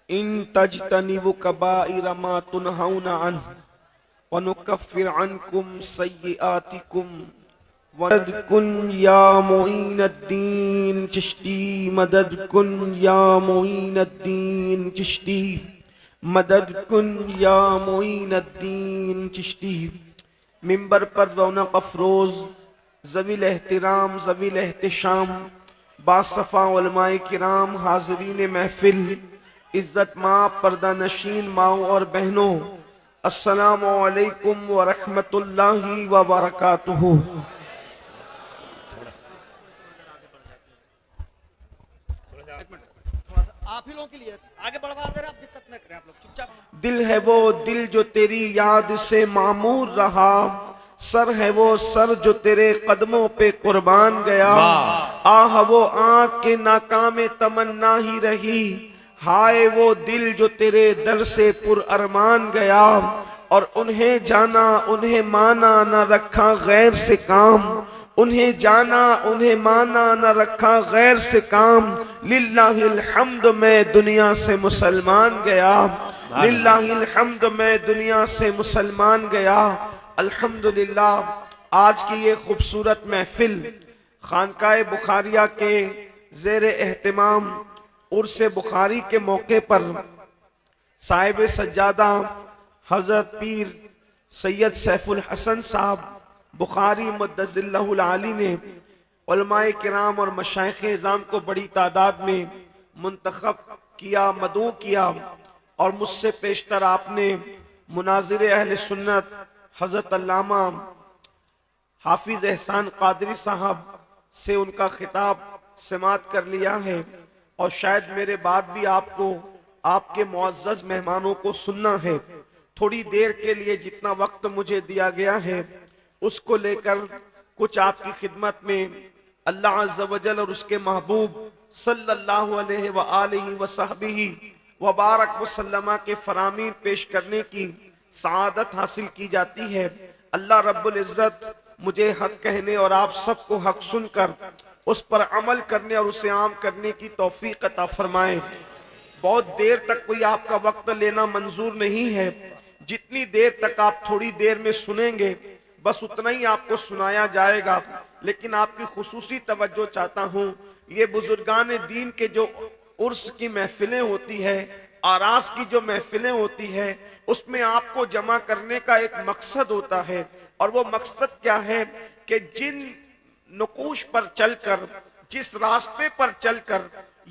ان تجتنبوا کبائر ما تنہون عنہ ونکفر عنکم سیئاتکم مدد کن یا معین الدین چشتی، مدد کن یا معین الدین چشتی، مدد کن یا معین الدین چشتی۔ منبر پر رونق افروز ذوی الاحترام ذوی الاحتشام باصفا علماء کرام، حاضرین محفل، عزت ماں، پردہ نشین ماؤں اور بہنوں، السلام علیکم ورحمۃ اللہ وبرکاتہ۔ آپ ہی لوگوں کے لیے آگے بڑھوا دے رہے ہیں، آپ دقت نہ کریں، آپ لوگ چپ چاپ۔ دل ہے وہ دل جو تیری یاد سے معمور رہا، سر ہے وہ سر جو تیرے قدموں پہ قربان گیا، آہ وہ آنکھ کے ناکام تمنا ہی رہی، ہائے وہ دل جو تیرے در سے پر ارمان گیا، اور انہیں جانا انہیں مانا نہ رکھا غیر سے کام، انہیں جانا انہیں مانا نہ رکھا غیر سے کام، للہ الحمد میں دنیا سے مسلمان گیا، للہ الحمد میں دنیا سے مسلمان گیا۔ الحمدللہ آج کی یہ خوبصورت محفل خانقاہ بخاریہ کے زیر اہتمام عرس بخاری کے موقع پر صاحب سجادہ حضرت پیر سید سیف الحسن صاحب بخاری مدظ اللہ العالی نے علماء کرام اور مشائخ اعظام کو بڑی تعداد میں منتخب کیا، مدعو کیا، اور مجھ سے پیشتر آپ نے مناظر اہل سنت حضرت علامہ حافظ احسان قادری صاحب سے ان کا خطاب سماعت کر لیا ہے، اور شاید میرے بعد بھی آپ کو آپ کے معزز مہمانوں کو سننا ہے۔ تھوڑی دیر کے لیے جتنا وقت مجھے دیا گیا ہے اس کو لے کر کچھ آپ کی خدمت میں اللہ عز و جل اور اس کے محبوب صلی اللہ علیہ وآلہ وصحبہ وبارک وسلم کے فرامین پیش کرنے کی سعادت حاصل کی جاتی ہے۔ اللہ رب العزت مجھے حق کہنے اور آپ سب کو حق سن کر اس پر عمل کرنے اور اسے عام کرنے کی توفیق عطا فرمائے۔ بہت دیر تک کوئی آپ کا وقت لینا منظور نہیں ہے، جتنی دیر تک آپ تھوڑی دیر میں سنیں گے بس اتنا ہی آپ کو سنایا جائے گا، لیکن آپ کی خصوصی توجہ چاہتا ہوں۔ یہ بزرگان دین کے جو عرس کی محفلیں ہوتی ہے، آراس کی جو محفلیں ہوتی ہے، اس میں آپ کو جمع کرنے کا ایک مقصد ہوتا ہے، اور وہ مقصد کیا ہے کہ جن نقوش پر چل کر، جس راستے پر چل کر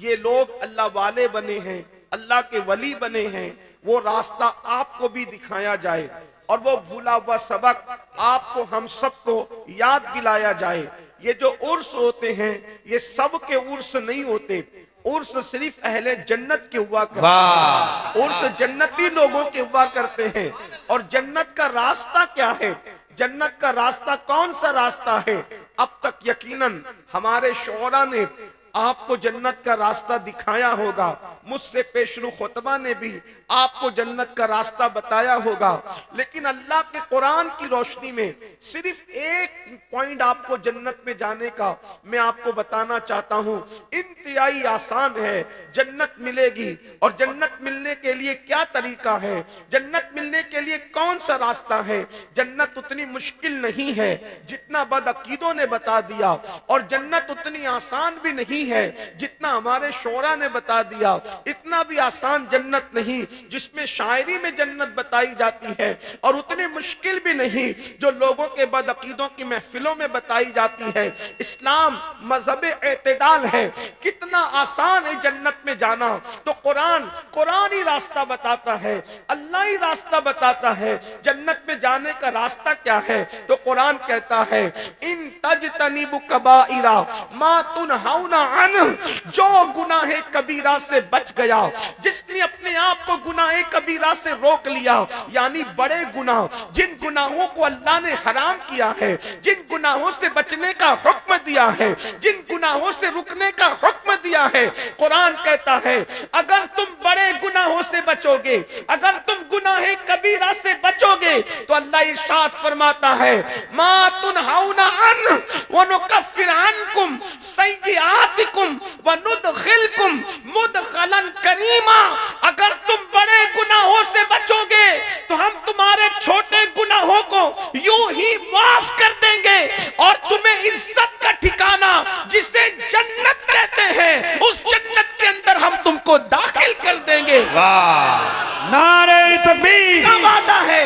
یہ لوگ اللہ والے بنے ہیں، اللہ کے ولی بنے ہیں، وہ راستہ آپ کو بھی دکھایا جائے، اور وہ بھولا ہوا سبق آپ کو ہم سب کو یاد دلایا جائے۔ یہ جو عرس ہوتے ہیں یہ سب کے عرس نہیں ہوتے، عرس صرف اہل جنت کے ہوا کرتے ہیں، عرس جنتی لوگوں کے ہوا کرتے ہیں۔ اور جنت کا راستہ کیا ہے؟ جنت کا راستہ کون سا راستہ ہے؟ اب تک یقیناً ہمارے شعراء نے آپ کو جنت کا راستہ دکھایا ہوگا، مجھ سے پیشرو خطبہ نے بھی آپ کو جنت کا راستہ بتایا ہوگا، لیکن اللہ کے قرآن کی روشنی میں صرف ایک پوائنٹ آپ کو جنت میں جانے کا میں آپ کو بتانا چاہتا ہوں۔ انتہائی آسان ہے، جنت ملے گی، اور جنت ملنے کے لیے کیا طریقہ ہے، جنت ملنے کے لیے کون سا راستہ ہے؟ جنت اتنی مشکل نہیں ہے جتنا بدعقیدوں نے بتا دیا، اور جنت اتنی آسان بھی نہیں ہے جتنا ہمارے شعراء نے بتا دیا، اتنا بھی آسان جنت نہیں جس میں شاعری میں جنت بتائی جاتی ہے، اور اتنی مشکل بھی نہیں جو لوگوں کے بدعقیدوں کی محفلوں میں بتائی جاتی ہے۔ اسلام مذہب اعتدال ہے، کتنا آسان ہے جنت میں جانا، تو قرآن ہی راستہ بتاتا ہے، اللہ ہی راستہ بتاتا ہے۔ جنت میں جانے کا راستہ کیا ہے؟ تو قرآن کہتا ہے ان تجتنبوا کبائر ما تنہون عنہ، جو گناہ کبیرہ سے بچ گیا، جس نے اپنے آپ کو گناہ کبیرہ سے روک لیا، یعنی بڑے گناہ، جن گناہوں کو اللہ نے حرام کیا ہے، جن گناہوں سے بچنے کا حکم دیا ہے، جن گناہوں سے رکنے کا حکم دیا ہے، قرآن کہتا ہے اگر تم بڑے گناہوں سے بچو گے، اگر تم گناہ کبیرہ سے بچو گے، تو اللہ ارشاد فرماتا ہے ما تنہون عنہ ونکفر عنکم سیئاتکم وندخلکم مدخلا کریما، اگر بڑے گناہوں کو یوں ہی معاف کر دیں گے اور تمہیں عزت کا ٹھکانہ جسے جنت کہتے ہیں اس جنت کے اندر ہم تم کو داخل کر دیں گے۔ نعرہ تکبیر! کا وعدہ ہے،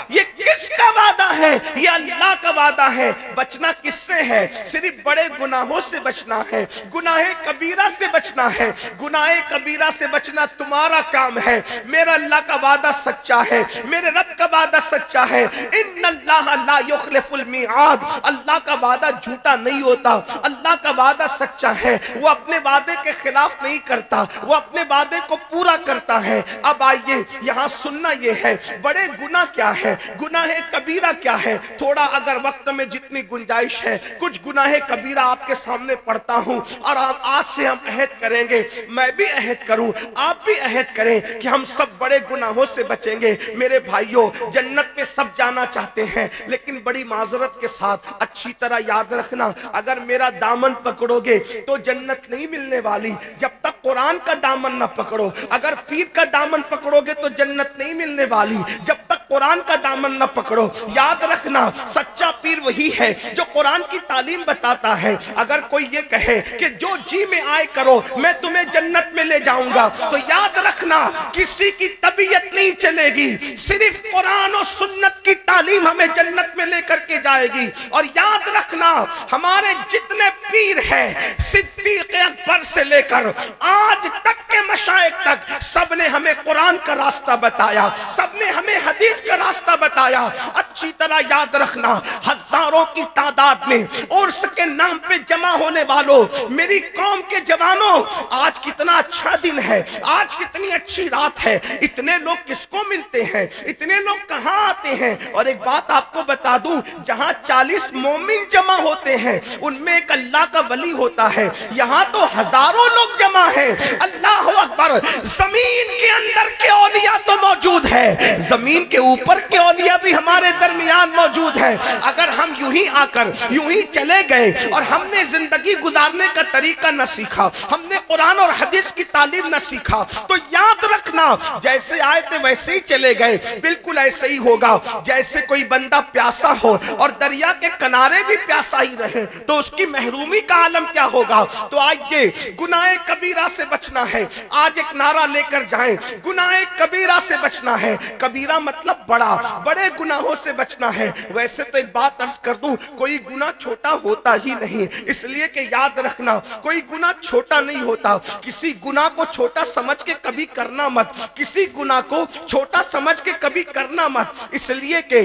یہ کس کا وعدہ ہے؟ یہ اللہ کا وعدہ ہے۔ بچنا کس سے ہے؟ صرف بڑے گناہوں سے بچنا ہے، گناہ کبیرہ سے بچنا ہے۔ گناہ کبیرہ سے بچنا تمہارا کام ہے۔ میرا اللہ کا وعدہ سچا ہے، میرے رب کا وعدہ سچا ہے۔ ان اللہ لا یخلف المیعاد، اللہ کا وعدہ جھوٹا نہیں ہوتا، اللہ کا وعدہ سچا ہے، وہ اپنے وعدے کے خلاف نہیں کرتا، وہ اپنے وعدے کو پورا کرتا ہے۔ اب آئیے یہاں سننا یہ ہے بڑے گناہ کیا ہے، گناہ کبیرہ کیا ہے۔ تھوڑا اگر وقت میں جتنی گنجائش ہے کچھ گناہ کبیرہ آپ کے سامنے پڑھتا ہوں، اور آج سے ہم عہد کریں گے، میں بھی عہد کروں، آپ بھی عہد کریں کہ ہم سب بڑے گناہوں سے بچیں گے۔ میرے بھائیوں، جنت میں سب جانا چاہتے ہیں، لیکن بڑی معذرت کے ساتھ اچھی طرح یاد رکھنا، اگر میرا دامن پکڑو گے تو جنت نہیں ملنے والی جب تک قرآن کا دامن نہ پکڑو۔ اگر پیر کا دامن پکڑو گے تو جنت نہیں ملنے والی جب تک قرآن کا دامن نہ پکڑو۔ یاد رکھنا، سچا پیر وہی ہے جو قرآن کی تعلیم بتاتا ہے۔ اگر کوئی یہ کہے کہ جو جی میں آئے کرو میں تمہیں جنت میں لے جاؤں گا، تو یاد رکھنا کسی کی طبیعت نہیں چلے گی، صرف قرآن و سنت کی تعلیم ہمیں جنت میں لے کر کے جائے گی۔ اور یاد رکھنا، ہمارے جتنے پیر ہیں صدیق اکبر سے لے کر آج تک کے مشائخ تک، سب نے ہمیں قرآن کا راستہ بتایا، سب نے ہمیں حدیث کا راستہ بتایا۔ اچھی طرح یاد رکھنا، ہزاروں کی تعداد میں عرس کے نام پہ جمع ہونے والوں، میری قوم کے جوانوں، آج کتنا اچھا دن ہے، آج کتنی اچھی رات ہے، اتنے لوگ کس کو ملتے ہیں، اتنے لوگ کہاں آتے ہیں؟ اور ایک بات آپ کو بتا دوں، جہاں 40 مومن جمع ہوتے ہیں ان میں ایک اللہ کا ولی ہوتا ہے، یہاں تو ہزاروں لوگ جمع ہیں۔ اللہ اکبر! زمین کے اندر کے اولیاء تو موجود ہے، زمین کے اوپر کے اولیاء بھی ہمارے درمیان موجود ہیں۔ اگر ہم یوں ہی آ کر یوں ہی چلے گئے اور ہم نے زندگی گزارنے کا طریقہ نہ سیکھا، ہم نے قرآن اور حدیث کی تعلیم نہ سیکھا، تو یاد رکھنا جیسے آئے تھے ویسے ہی چلے گئے، بالکل ایسے ہی ہوگا۔ جیسے کوئی بندہ پیاسا ہو اور دریا کے کنارے بھی پیاسا ہی رہے تو اس کی محرومی کا عالم کیا ہوگا؟ تو آئیے گناہ کبیرہ سے بچنا ہے، آج ایک نعرہ لے کر جائیں، گناہ کبیرہ سے بچنا ہے۔ کبیرہ مطلب بڑا، بڑے گناہوں سے بچنا ہے۔ ویسے تو ایک بات عرض کر دوں، کوئی گناہ چھوٹا ہوتا ہی نہیں، اس لیے کہ یاد رکھنا کوئی گناہ چھوٹا نہیں ہوتا۔ کسی گناہ کو چھوٹا سمجھ کے کبھی کرنا مت، کسی گناہ کو چھوٹا سمجھ کے کبھی کرنا مت، اس لیے کہ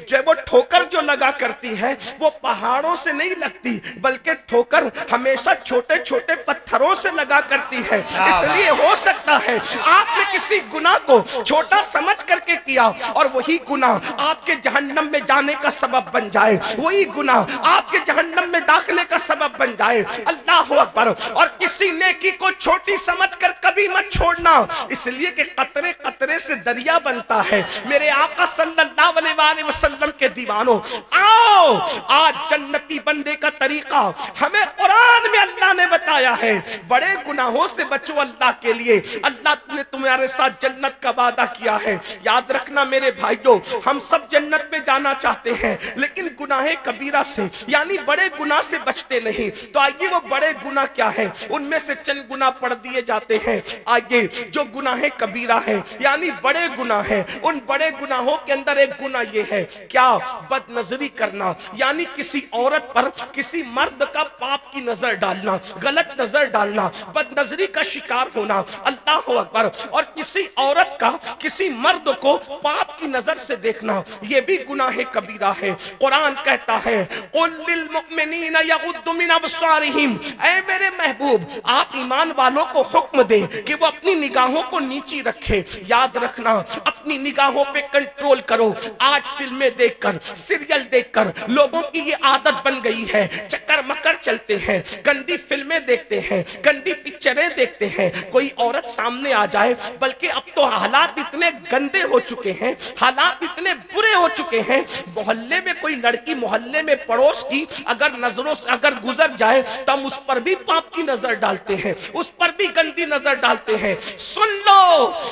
جب وہ ٹھوکر جو لگا کرتی ہے وہ پہاڑوں سے نہیں لگتی، بلکہ ٹھوکر ہمیشہ چھوٹے چھوٹے پتھروں سے لگا کرتی ہے۔ اس لیے ہو سکتا ہے آپ نے کسی گناہ کو چھوٹا سمجھ کر کے کیا اور وہی گناہ آپ کے جہنم میں جانے کا سبب بن جائے، وہی گناہ آپ کے جہنم میں داخلے کا سبب بن جائے۔ اللہ اکبر! اور کسی نیکی کو چھوٹی سمجھ کر کبھی مت چھوڑنا، اس لیے کہ قطرے قطرے سے دریا بنتا ہے۔ میرے آقا صلی اللہ علیہ وسلم کے دیوانوں، آؤ آج جنتی بندے کا طریقہ ہمیں قرآن میں اللہ نے بتایا ہے۔ بڑے گناہوں سے بچو اللہ کے لیے، اللہ نے تمہارے ساتھ جنت کا وعدہ کیا ہے۔ یاد رکھنا میرے بھائیوں، ہم سب جنت میں جانا چاہتے ہیں لیکن گناہ کبیرہ سے یعنی بڑے گناہ سے بچتے نہیں۔ تو آئیے وہ بڑے گناہ کیا ہے، ان میں سے چند گناہ پڑھ دیے جاتے ہیں۔ آئیے جو گناہ کبیرہ ہے یعنی بڑے گناہ ہے، ان بڑے گناہوں کے اندر ایک گناہ یہ ہے، کیا؟ بد نظری کرنا، یعنی کسی عورت پر کسی مرد کا پاپ کی نظر ڈالنا، غلط نظر ڈالنا، بد نظری کا شکار ہونا۔ اللہ اکبر! اور کسی عورت کا کسی مرد کو پاپ کی نظر سے دیکھنا، یہ بھی گناہ کبیرہ ہے۔ قرآن کہتا ہے قُلْ لِلْمُؤْمِنِينَ يَغُضُّ مِنْ أَبْصَارِهِمْ، اے میرے محبوب آپ ایمان والوں کو حکم دیں کہ وہ اپنی نگاہوں کو نیچی رکھے۔ یاد رکھنا اپنی نگاہوں پہ کنٹرول کرو۔ آج فلمیں دیکھ کر، سیریل دیکھ کر لوگوں کی یہ عادت بن گئی ہے، چکر مکر چلتے ہیں، گندی فلمیں دیکھتے ہیں، گندی پکچریں دیکھتے ہیں۔ کوئی عورت سامنے آ جائے، بلکہ اب تو حالات اتنے گندے ہو چکے ہیں، حالات اتنے برے ہو چکے ہیں، محلے میں کوئی لڑکی، محلے میں پڑوس کی اگر نظروں سے اگر گزر جائے تو ہم اس پر بھی پاپ کی نظر ڈالتے ہیں، اس پر بھی گندی نظر ڈالتے ہیں۔ سن لو،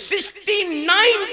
69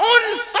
69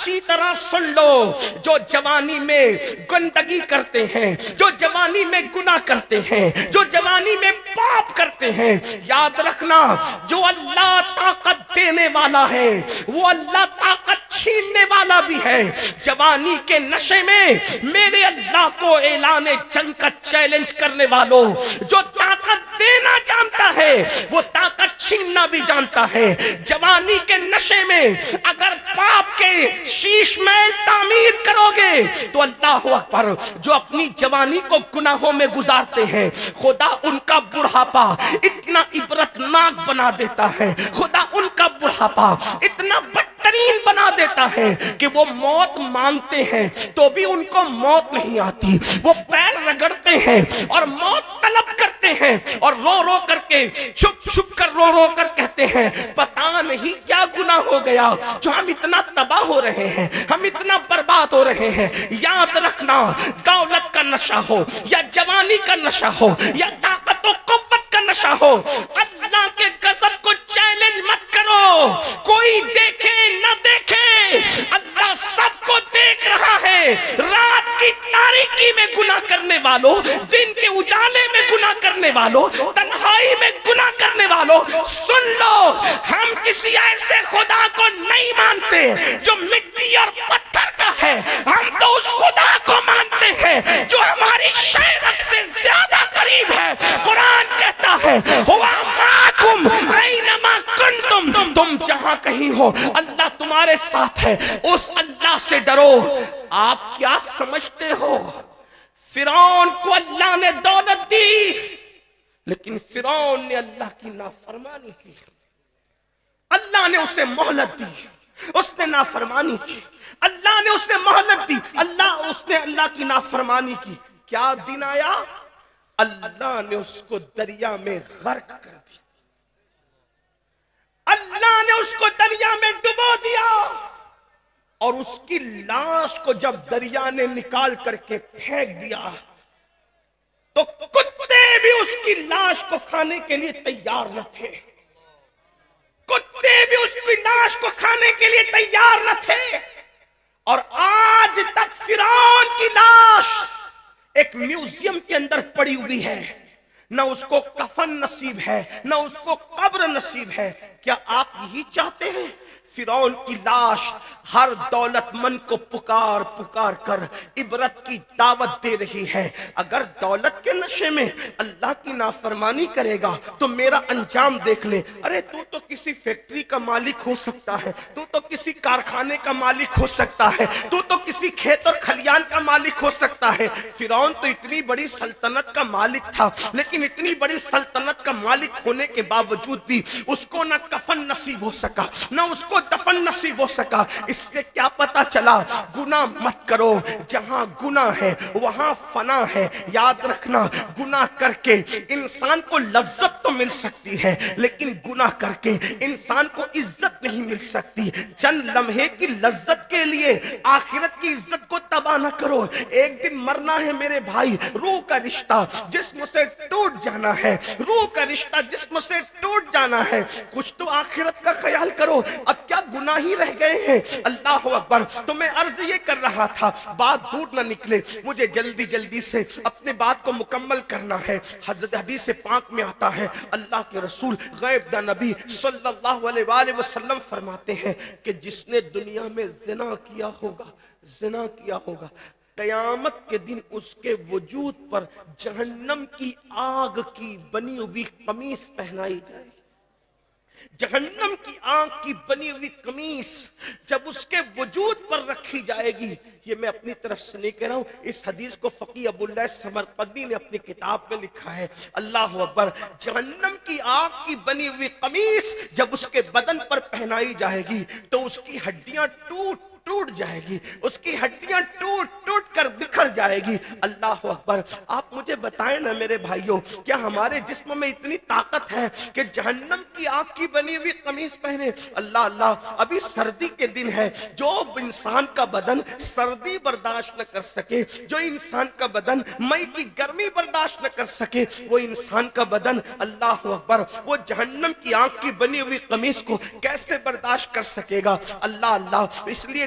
اچھی طرح سن لو، جو جوانی میں گندگی کرتے ہیں، جو جوانی میں گناہ کرتے ہیں، جو جوانی میں پاپ کرتے ہیں، یاد رکھنا جو اللہ طاقت دینے والا ہے وہ اللہ طاقت چھیننے والا بھی ہے۔ جوانی کے نشے میں میرے اللہ کو اعلان جنگ کا چیلنج کرنے والوں، جو طاقت دینا جانتا ہے وہ طاقت چھیننا بھی جانتا ہے۔ جوانی کے نشے میں اگر پاپ کے شیش محل تعمیر کرو گے تو اللہ اکبر، جو اپنی جوانی کو گناہوں میں گزارتے ہیں خدا ان کا بڑھاپا اتنا عبرتناک بنا دیتا ہے، خدا ان کا بڑھاپا اتنا بدترین بنا دیتا ہے کہ وہ موت مانگتے ہیں تو بھی ان کو موت نہیں آتی، وہ پیر رگڑتے ہیں اور موت طلب کرتے ہیں اور رو رو کر کے چھپ چھپ کر رو رو کر کہتے ہیں پتہ نہیں کیا گناہ ہو گیا جو ہم اتنا تباہ ہو رہے ہیں، ہم اتنا برباد ہو رہے ہیں۔ یاد رکھنا، دولت کا نشہ ہو یا جوانی کا نشہ ہو یا طاقت و قوت کا نشہ ہو، اللہ کے غضب کو چیلنج مت کرو۔ کوئی دیکھے نہ دیکھے، اللہ سب کو دیکھ رہا ہے۔ رات کی تاریکی میں گناہ کرنے والوں، دن کے اجالے میں گناہ کرنے والوں، تنہائی میں گناہ کرنے والوں، سن لو، ہم کسی ایسے خدا کو نہیں مانتے جو مٹی اور پتھر کا ہے، ہم تو اس خدا کو مانتے ہیں جو ہماری شہرت سے زیادہ قریب ہے۔ قرآن کہتا ہے ہوا معکم اینما کنتم، تم جہاں کہیں ہو اللہ تمہارے ساتھ ہے، اس اللہ سے ڈرو۔ آپ کیا سمجھتے ہو فرعون کو اللہ نے دولت دی لیکن فرعون نے اللہ کی نافرمانی کی، اللہ نے اسے مہلت دی، اس نے نافرمانی کی، اللہ نے اسے مہلت دی، اس نے اللہ کی نافرمانی کی۔ کیا دن آیا؟ اللہ نے اس کو دریا میں غرق کر دیا، اللہ نے اس کو دریا میں ڈبو دیا، اور اس کی لاش کو جب دریا نے نکال کر کے پھینک دیا تو کتے بھی اس کی لاش کو کھانے کے لیے تیار نہ تھے، کتے بھی اس کی لاش کو کھانے کے لیے تیار نہ تھے۔ اور آج تک فرعون کی لاش ایک میوزیم کے اندر پڑی ہوئی ہے، نہ اس کو کفن نصیب ہے، نہ اس کو قبر نصیب ہے۔ کیا آپ یہی چاہتے ہیں؟ فرعون کی لاش ہر دولت مند کو پکار پکار کر عبرت کی دعوت دے رہی ہے۔ اگر دولت کے نشے میں اللہ کی نافرمانی کرے گا تو میرا انجام دیکھ لے۔ ارے تو کسی فیکٹری کا مالک ہو سکتا ہے، تو کسی کارخانے کا مالک ہو سکتا ہے، تو کسی کھیت اور کھلیان کا مالک ہو سکتا ہے۔ فرعون تو اتنی بڑی سلطنت کا مالک تھا، لیکن اتنی بڑی سلطنت کا مالک ہونے کے باوجود بھی اس کو نہ کفن نصیب ہو سکا، نہ اس کو دفن نصیب ہو سکا۔ اس سے کیا پتا چلا؟ گناہ مت کرو، جہاں گناہ ہے وہاں فنا ہے۔ یاد رکھنا، گناہ کر کے انسان کو لذت تو مل سکتی ہے لیکن گناہ کر کے انسان کو عزت نہیں مل سکتی۔ چند لمحے کی لذت کے لیے آخرت کی عزت کو تباہ نہ کرو۔ ایک دن مرنا ہے میرے بھائی، روح کا رشتہ جسم سے ٹوٹ جانا ہے، روح کا رشتہ جسم سے ٹوٹ جانا ہے۔ کچھ تو آخرت کا خیال کرو، اب کیا گناہ ہی رہ گئے ہیں۔ اللہ اکبر۔ تو میں عرض یہ کر رہا تھا، بات دور نہ نکلے، مجھے جلدی سے اپنے بات کو مکمل کرنا ہے۔ حضرت حدیث پاک میں آتا ہے، اللہ کے رسول غیب دا نبی صلی اللہ علیہ وآلہ وسلم فرماتے ہیں کہ جس نے دنیا میں زنا کیا ہوگا قیامت کے دن اس کے وجود پر جہنم کی آگ کی بنی ہوئی قمیص پہنائی جائے گی۔ جہنم کی آگ کی بنی ہوئی قمیص جب اس کے وجود پر رکھی جائے گی، یہ میں اپنی طرف سے نہیں کہہ رہا ہوں، اس حدیث کو فقیہ ابو اللہ سمرقندی نے اپنی کتاب میں لکھا ہے۔ اللہ اکبر۔ جہنم کی آگ کی بنی ہوئی قمیص جب اس کے بدن پر پہنائی جائے گی تو اس کی ہڈیاں ٹوٹ جائے گی، اس کی ہڈیاں ٹوٹ کر بکھر جائے گی۔ اللہ اکبر۔ آپ مجھے بتائیں نا میرے بھائیوں، کیا ہمارے جسم میں اتنی طاقت ہے کہ جہنم کی آگ کی بنی ہوئی قمیص پہنے؟ اللہ، ابھی سردی کے دن ہے، جو انسان کا بدن سردی برداشت نہ کر سکے، جو انسان کا بدن مئی کی گرمی برداشت نہ کر سکے، وہ انسان کا بدن اللہ اکبر وہ جہنم کی آگ کی بنی ہوئی قمیص کو کیسے برداشت کر سکے گا؟ اللہ۔ اس لیے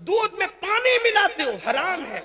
دودھ میں پانی ملاتے ہو حرام ہے،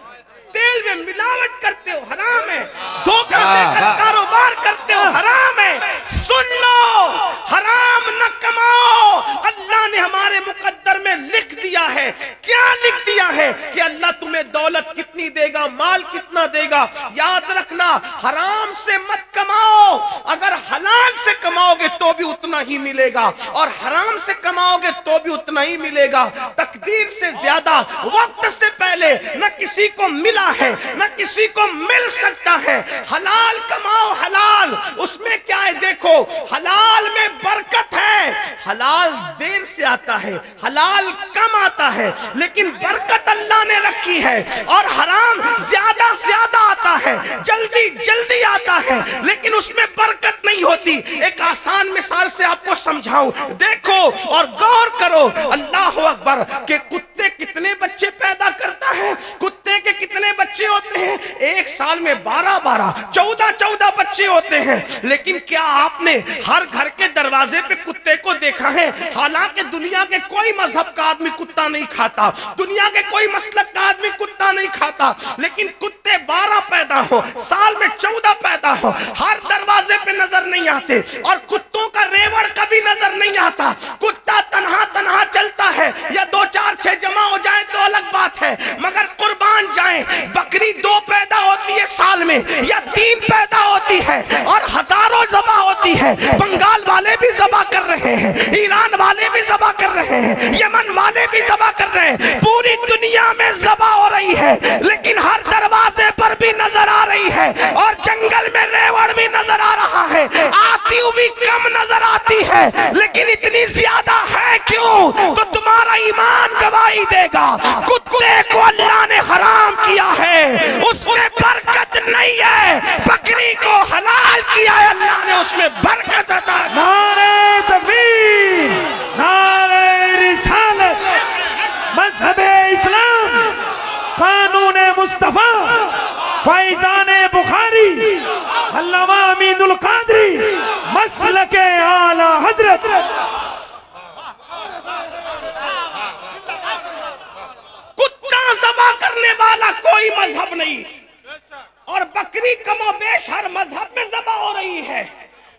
تیل میں ملاوٹ کرتے ہو حرام ہے، دھوکہ دے کر کاروبار کرتے ہو حرام ہے۔ سن لو، حرام نہ کماؤ، اللہ نے ہمارے مقدر میں لکھ دیا ہے۔ کیا لکھ دیا ہے؟ کہ اللہ تمہیں دولت کتنی دے گا، مال کتنا دے گا۔ یاد رکھنا، حرام سے مت کماؤ، اگر حلال سے کماؤ گے تو بھی اتنا ہی ملے گا، اور حرام سے کماؤ گے تو بھی اتنا ہی ملے گا۔ تقدیر سے زیادہ وقت سے پہلے نہ کسی کو ملا ہے نہ کسی کو مل سکتا ہے۔ حلال کماؤ، حلال، اس میں کیا ہے دیکھو، حلال میں برکت ہے۔ حلال دیر سے آتا ہے، حلال کم آتا ہے، لیکن برکت اللہ نے رکھی ہے۔ اور حرام زیادہ زیادہ آتا ہے، جلدی جلدی آتا ہے، لیکن اس میں برکت نہیں ہوتی۔ ایک آسان مثال سے آپ کو سمجھاؤں، دیکھو اور غور کرو، اللہ اکبر، کہ کتے کتنے بچے پیدا کرتا ہے؟ کتے کے کتنے بچے ہوتے ہیں؟ ایک سال میں 12 14 بچے ہوتے ہیں۔ لیکن کیا آپ نے ہر گھر کے دروازے پہ کتے کو دیکھا ہے؟ حالانکہ دنیا کے کوئی مذہب کا آدمی کتا نہیں کھاتا، دنیا کے کوئی مسلک کا آدمی کتا نہیں کھاتا، لیکن کتے 12 پیدا ہو، سال میں 14 پیدا ہو، ہر دروازے پہ نظر نہیں آتے، اور کتوں کا ریوڑ کبھی نظر نہیں آتا۔ کتا تنہا تنہا چلتا ہے، یا 2 4 6 جمع ہو جائے تو الگ بات ہے، مگر قربان جائیں، بکری 2 پیدا ہوتی ہے سال میں، یا 3 پیدا ہوتی ہے، اور ہزاروں ذبح ہوتی ہے۔ بنگال والے بھی ذبح کر رہے ہیں، ایران والے بھی ذبح کر رہے ہیں، یمن والے بھی ذبح کر رہے ہیں، پوری دنیا میں ذبح ہو رہی ہے، لیکن ہر دروازے پر بھی نظر آ رہی ہے، اور جنگل میں ریوڑ بھی نظر آ رہا ہے، آتی ہوئی کم نظر آتی ہے، لیکن اتنی زیادہ ہے کیوں؟ تو تمہارا ایمان گواہی دے گا، کتے کو اللہ نے حرام کیا ہے، اس میں برکت نہیں ہے، بکری کو حلال کیا ہے، اللہ نے اس میں برکت عطا کی۔ نعرہ تکبیر، نعرہ رسالت، مذہب اسلام، قانون مصطفیٰ، فیضان بخاری، علامہ امین القادری، مسلک اعلی حضرت۔ کتا ذبح کرنے والا کوئی مذہب نہیں، اور بکری کم و بیش ہر مذہب میں ذبح ہو رہی ہے،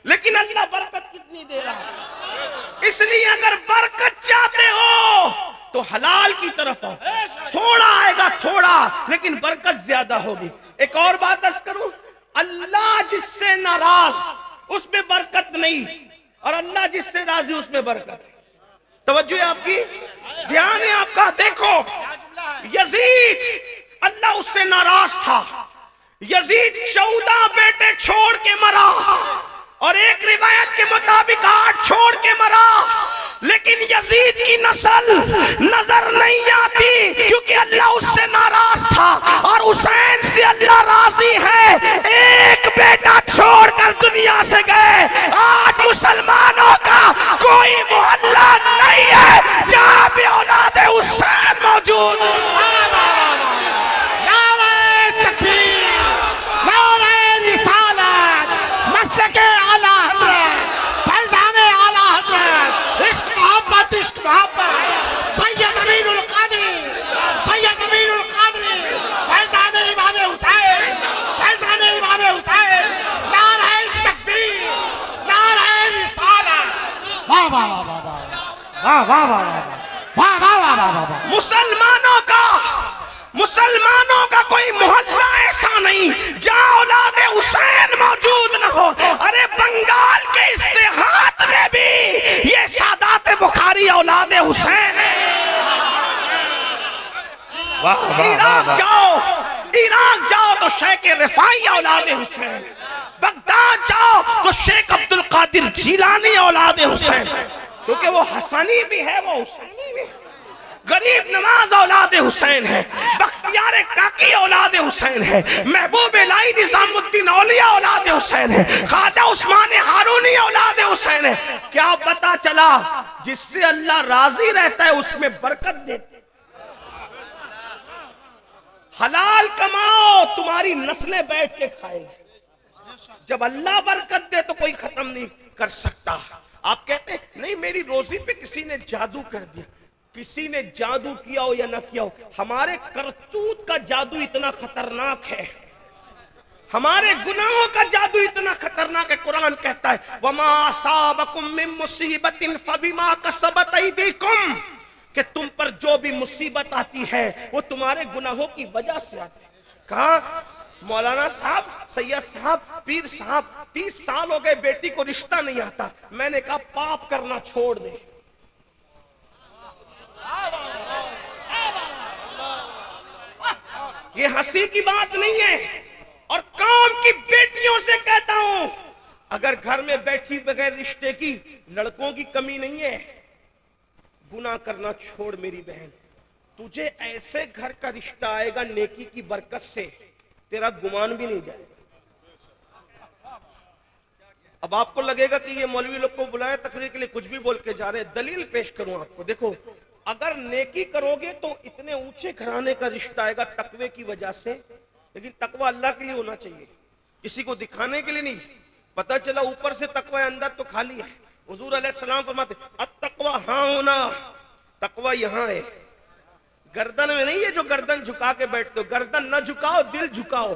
لیکن اللہ برکت کتنی دے رہا ہے۔ اس لیے اگر برکت چاہتے ہو تو حلال کی طرف آؤ، تھوڑا آئے گا تھوڑا، لیکن برکت زیادہ ہوگی۔ ایک اور بات عرض کروں، اللہ جس سے ناراض اس میں برکت نہیں، اور اللہ جس سے راضی اس میں برکت۔ توجہ ہے آپ کی، دھیان ہے آپ کا۔ دیکھو یزید، اللہ اس سے ناراض تھا، یزید 14 بیٹے چھوڑ کے مرا، اور ایک روایت کے مطابق 8 چھوڑ کے مرا، لیکن یزید کی نسل نظر نہیں آتی، کیونکہ اللہ اس سے ناراض تھا، اور حسین سے اللہ راضی ہے۔ ایک بیٹا چھوڑ کر دنیا سے گئے، آج مسلمانوں کا کوئی محلہ نہیں ہے جہاں بھی اولاد حسین موجود۔ نعرہ تکبیر، نعرہ رسالت، مسلک اعلی حضرت، فیضان اعلی حضرت، عشق محبت، عشق محبت، سید امین القادری، سید امین القادری، فیضان امام حسین، فیضان امام حسین، نعرہ تکبیر، نعرہ رسالت۔ واہ واہ واہ واہ واہ واہ واہ واہ واہ واہ واہ واہ واہ واہ۔ مسلمانوں کا کوئی محلہ ایسا نہیں جہاں اولاد حسین موجود نہ ہو۔ ارے بنگال کے استحاط میں بھی یہ سادات بخاری اولاد حسین ہے۔ عراق جاؤ تو شیخ رفاعی اولاد حسین، بغداد جاؤ تو شیخ عبد القادر جیلانی اولاد حسین، کیونکہ وہ حسنی بھی ہے، وہ حسینی بھی ہے۔ غریب نواز اولاد حسین ہے، بختیار کاکی اولاد حسین ہے، محبوب الہی نظام الدین اولیاء اولاد حسین ہے، خواجہ عثمان ہارونی اولاد حسین ہے۔ کیا پتا چلا؟ جس سے اللہ راضی رہتا ہے اس میں برکت دیتا ہے۔ حلال کماؤ، تمہاری نسلیں بیٹھ کے کھائے گی۔ جب اللہ برکت دے تو کوئی ختم نہیں کر سکتا۔ آپ کہتے ہیں نہیں میری روزی پہ کسی نے جادو کر دیا، کسی نے جادو کیا ہو یا نہ کیا ہو، ہمارے کرتوت کا جادو اتنا خطرناک ہے، ہمارے گناہوں کا جادو اتنا خطرناک ہے۔ قرآن کہتا ہے وَمَا أَصَابَكُم مِّن مُّصِيبَةٍ فَبِمَا كَسَبَتْ أَيْدِيكُمْ، کہ تم پر جو بھی مصیبت آتی ہے وہ تمہارے گناہوں کی وجہ سے آتی ہے۔ کہا مولانا صاحب، سید صاحب، پیر صاحب 30 سال ہو گئے بیٹی کو رشتہ نہیں آتا۔ میں نے کہا پاپ کرنا چھوڑ دے۔ یہ ہنسی کی بات نہیں ہے، اور قوم کی بیٹیوں سے کہتا ہوں اگر گھر میں بیٹھی بغیر رشتے کی لڑکوں کی کمی نہیں ہے، گناہ کرنا چھوڑ میری بہن، تجھے ایسے گھر کا رشتہ آئے گا نیکی کی برکت سے تیرا گمان بھی نہیں جائے گا۔ اب آپ کو لگے گا کہ یہ مولوی لوگ کو بلایا تقریر کے لیے کچھ بھی بول کے جا رہے ہیں، دلیل پیش کروں آپ کو۔ دیکھو اگر نیکی کرو گے تو اتنے اونچے گھرانے کا رشتہ آئے گا تقوی کی وجہ سے، لیکن تقوی اللہ کے لیے ہونا چاہیے، کسی کو دکھانے کے لیے نہیں۔ پتہ چلا اوپر سے تقوی ہے اندر تو خالی ہے۔ حضور علیہ السلام فرماتے التقوی ہاں ہونا، تقوی یہاں ہے، گردن میں نہیں ہے جو گردن جھکا کے بیٹھتے ہو، گردن نہ جھکاؤ دل جھکاؤ۔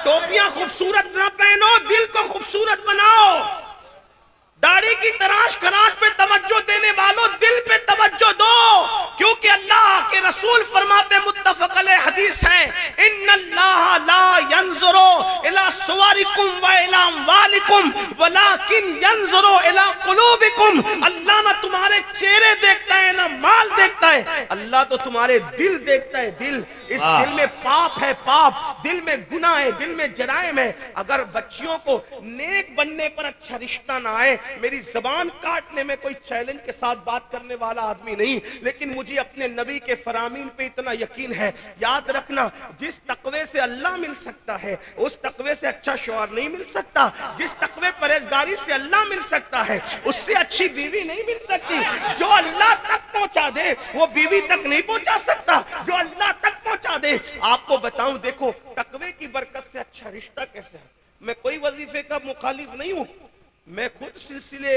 ٹوپیاں خوبصورت نہ پہنو، دل کو خوبصورت بناؤ۔ داڑھی کی تراش خراش پہ توجہ دینے والوں دل پہ توجہ دو، کیونکہ اللہ کے رسول فرماتے متفق علیہ حدیث ہے ان اللہ لا ينظر الى صورکم و الى اموالکم ولکن ينظر الى قلوبکم، اللہ نہ تمہارے چہرے دیکھتا ہے نہ مال دیکھتا ہے، اللہ تو تمہارے دل دیکھتا ہے۔ دل، اس دل میں پاپ ہے، پاپ دل میں گناہ ہے، دل میں جرائم ہے۔ اگر بچیوں کو نیک بننے پر اچھا رشتہ نہ آئے، میری زبان کاٹنے میں کوئی چیلنج کے ساتھ بات کرنے والا آدمی نہیں، لیکن مجھے اپنے نبی کے فرامین پہ اتنا یقین ہے۔ یاد رکھنا جس تقوی سے اللہ مل سکتا ہے اس تقوی سے اچھا شوہر نہیں مل سکتا، جس تقوی پرہیزگاری سے اللہ مل سکتا ہے اس سے اچھی بیوی نہیں مل سکتی۔ جو اللہ تک پہنچا دے وہ بیوی تک نہیں پہنچا سکتا، جو اللہ تک پہنچا دے۔ آپ کو بتاؤں دیکھو تقوی کی برکت سے اچھا رشتہ کیسے ہے۔ میں کوئی وظیفے کا مخالف نہیں ہوں، میں خود سلسلے